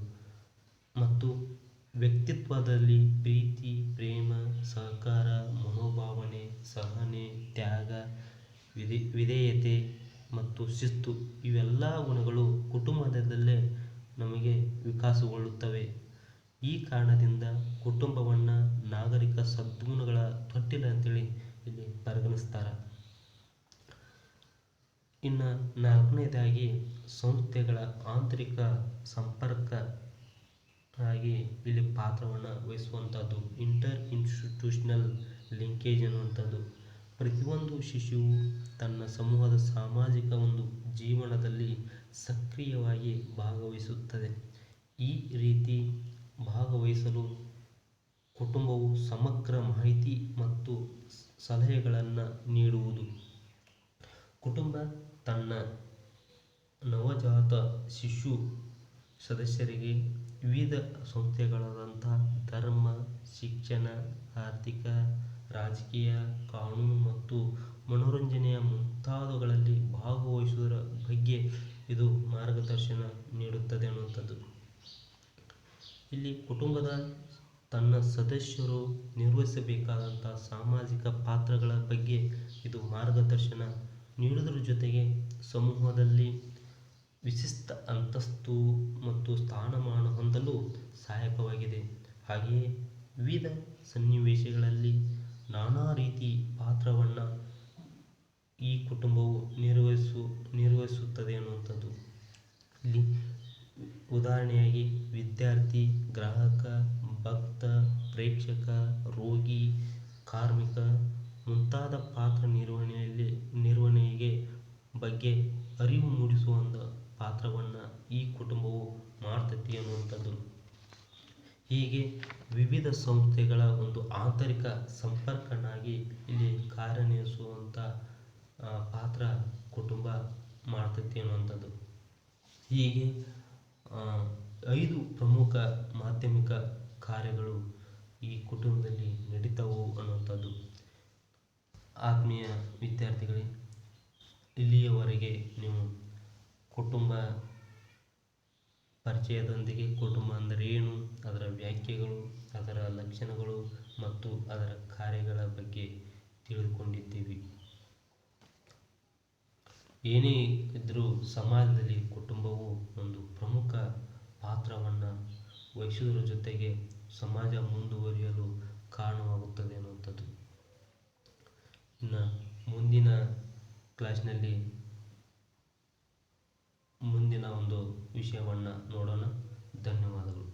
ಮತ್ತು ವ್ಯಕ್ತಿತ್ವದಲ್ಲಿ ಪ್ರೀತಿ, ಪ್ರೇಮ, ಸಹಕಾರ, ಮನೋಭಾವನೆ, ಸಹನೆ, ತ್ಯಾಗ, ವಿಧೇಯತೆ ಮತ್ತು ಶಿಸ್ತು ಇವೆಲ್ಲ ಗುಣಗಳು ಕುಟುಂಬದಲ್ಲೇ ನಮಗೆ ವಿಕಾಸಗೊಳ್ಳುತ್ತವೆ. ಈ ಕಾರಣದಿಂದ ಕುಟುಂಬವನ್ನು ನಾಗರಿಕ ಸದ್ಗುಣಗಳ ತೊಟ್ಟಿಲು ಅಂತೇಳಿ ಇಲ್ಲಿ ಪರಿಗಣಿಸ್ತಾರೆ. ಇನ್ನು ನಾಲ್ಕನೇದಾಗಿ ಸಂಸ್ಥೆಗಳ ಆಂತರಿಕ ಸಂಪರ್ಕ ಆಗಿ ಇಲ್ಲಿ ಪಾತ್ರವನ್ನು ವಹಿಸುವಂಥದ್ದು ಇಂಟರ್ ಇನ್ಸ್ಟಿಟ್ಯೂಷನಲ್ ಲಿಂಕೇಜ್ ಅನ್ನುವಂಥದ್ದು. ಪ್ರತಿಯೊಂದು ಶಿಶುವು ತನ್ನ ಸಮೂಹದ ಸಾಮಾಜಿಕ ಒಂದು ಜೀವನದಲ್ಲಿ ಸಕ್ರಿಯವಾಗಿ ಭಾಗವಹಿಸುತ್ತದೆ. ಈ ರೀತಿ ಭಾಗವಹಿಸಲು ಕುಟುಂಬವು ಸಮಗ್ರ ಮಾಹಿತಿ ಮತ್ತು ಸಲಹೆಗಳನ್ನು ನೀಡುವುದು. ಕುಟುಂಬ ತನ್ನ ನವಜಾತ ಶಿಶು ಸದಸ್ಯರಿಗೆ ವಿವಿಧ ಸಂಸ್ಥೆಗಳಾದಂಥ ಧರ್ಮ, ಶಿಕ್ಷಣ, ಆರ್ಥಿಕ, ರಾಜಕೀಯ, ಕಾನೂನು ಮತ್ತು ಮನೋರಂಜನೆಯ ಮುಂತಾದವುಗಳಲ್ಲಿ ಭಾಗವಹಿಸುವುದರ ಬಗ್ಗೆ ಇದು ಮಾರ್ಗದರ್ಶನ ನೀಡುತ್ತದೆ ಅನ್ನುವಂಥದ್ದು. ಇಲ್ಲಿ ಕುಟುಂಬದ ತನ್ನ ಸದಸ್ಯರು ನಿರ್ವಹಿಸಬೇಕಾದಂಥ ಸಾಮಾಜಿಕ ಪಾತ್ರಗಳ ಬಗ್ಗೆ ಇದು ಮಾರ್ಗದರ್ಶನ ನೀಡುವುದರ ಜೊತೆಗೆ ಸಮೂಹದಲ್ಲಿ ವಿಶಿಷ್ಟ ಅಂತಸ್ತು ಮತ್ತು ಸ್ಥಾನಮಾನ ಹೊಂದಲು ಸಹಾಯಕವಾಗಿದೆ. ಹಾಗೆಯೇ ವಿವಿಧ ಸನ್ನಿವೇಶಗಳಲ್ಲಿ ನಾನಾ ರೀತಿ ಪಾತ್ರವನ್ನು ಈ ಕುಟುಂಬವು ನಿರ್ವಹಿಸುತ್ತದೆ ಅನ್ನುವಂಥದ್ದು. ಇಲ್ಲಿ ಉದಾಹರಣೆಯಾಗಿ ವಿದ್ಯಾರ್ಥಿ, ಗ್ರಾಹಕ, ಭಕ್ತ, ಪ್ರೇಕ್ಷಕ, ರೋಗಿ, ಕಾರ್ಮಿಕ ಮುಂತಾದ ಪಾತ್ರ ನಿರ್ವಹಣೆಗೆ ಬಗ್ಗೆ ಅರಿವು ಮೂಡಿಸುವ ಪಾತ್ರವನ್ನು ಈ ಕುಟುಂಬವು ಮಾಡ್ತೈತಿ ಅನ್ನುವಂಥದ್ದು. ಹೀಗೆ ವಿವಿಧ ಸಂಸ್ಥೆಗಳ ಒಂದು ಆಂತರಿಕ ಸಂಪರ್ಕನಾಗಿ ಇಲ್ಲಿ ಕಾರ್ಯನಿರ್ವಹಿಸುವಂಥ ಪಾತ್ರ ಕುಟುಂಬ ಮಾಡ್ತೈತಿ ಅನ್ನುವಂಥದ್ದು. ಹೀಗೆ 5 ಪ್ರಮುಖ ಮಾಧ್ಯಮಿಕ ಕಾರ್ಯಗಳು ಈ ಕುಟುಂಬದಲ್ಲಿ ನಡೀತಾವು ಅನ್ನುವಂಥದ್ದು. ಆತ್ಮೀಯ ವಿದ್ಯಾರ್ಥಿಗಳೇ, ಇಲ್ಲಿಯವರೆಗೆ ನೀವು ಕುಟುಂಬ ಪರಿಚಯದೊಂದಿಗೆ ಕುಟುಂಬ ಅಂದರೆ ಏನು, ಅದರ ವ್ಯಾಖ್ಯೆಗಳು, ಅದರ ಲಕ್ಷಣಗಳು ಮತ್ತು ಅದರ ಕಾರ್ಯಗಳ ಬಗ್ಗೆ ತಿಳಿದುಕೊಂಡಿದ್ದೀವಿ. ಏನೇ ಇದ್ದರೂ ಸಮಾಜದಲ್ಲಿ ಕುಟುಂಬವು ಒಂದು ಪ್ರಮುಖ ಪಾತ್ರವನ್ನು ವಹಿಸುವುದರ ಜೊತೆಗೆ ಸಮಾಜ ಮುಂದುವರಿಯಲು ಕಾರಣವಾಗುತ್ತದೆ ಅನ್ನುವಂಥದ್ದು. ಇನ್ನು ಮುಂದಿನ ಕ್ಲಾಸ್ನಲ್ಲಿ ಮುಂದಿನ ಒಂದು ವಿಷಯವನ್ನು ನೋಡೋಣ. ಧನ್ಯವಾದಗಳು.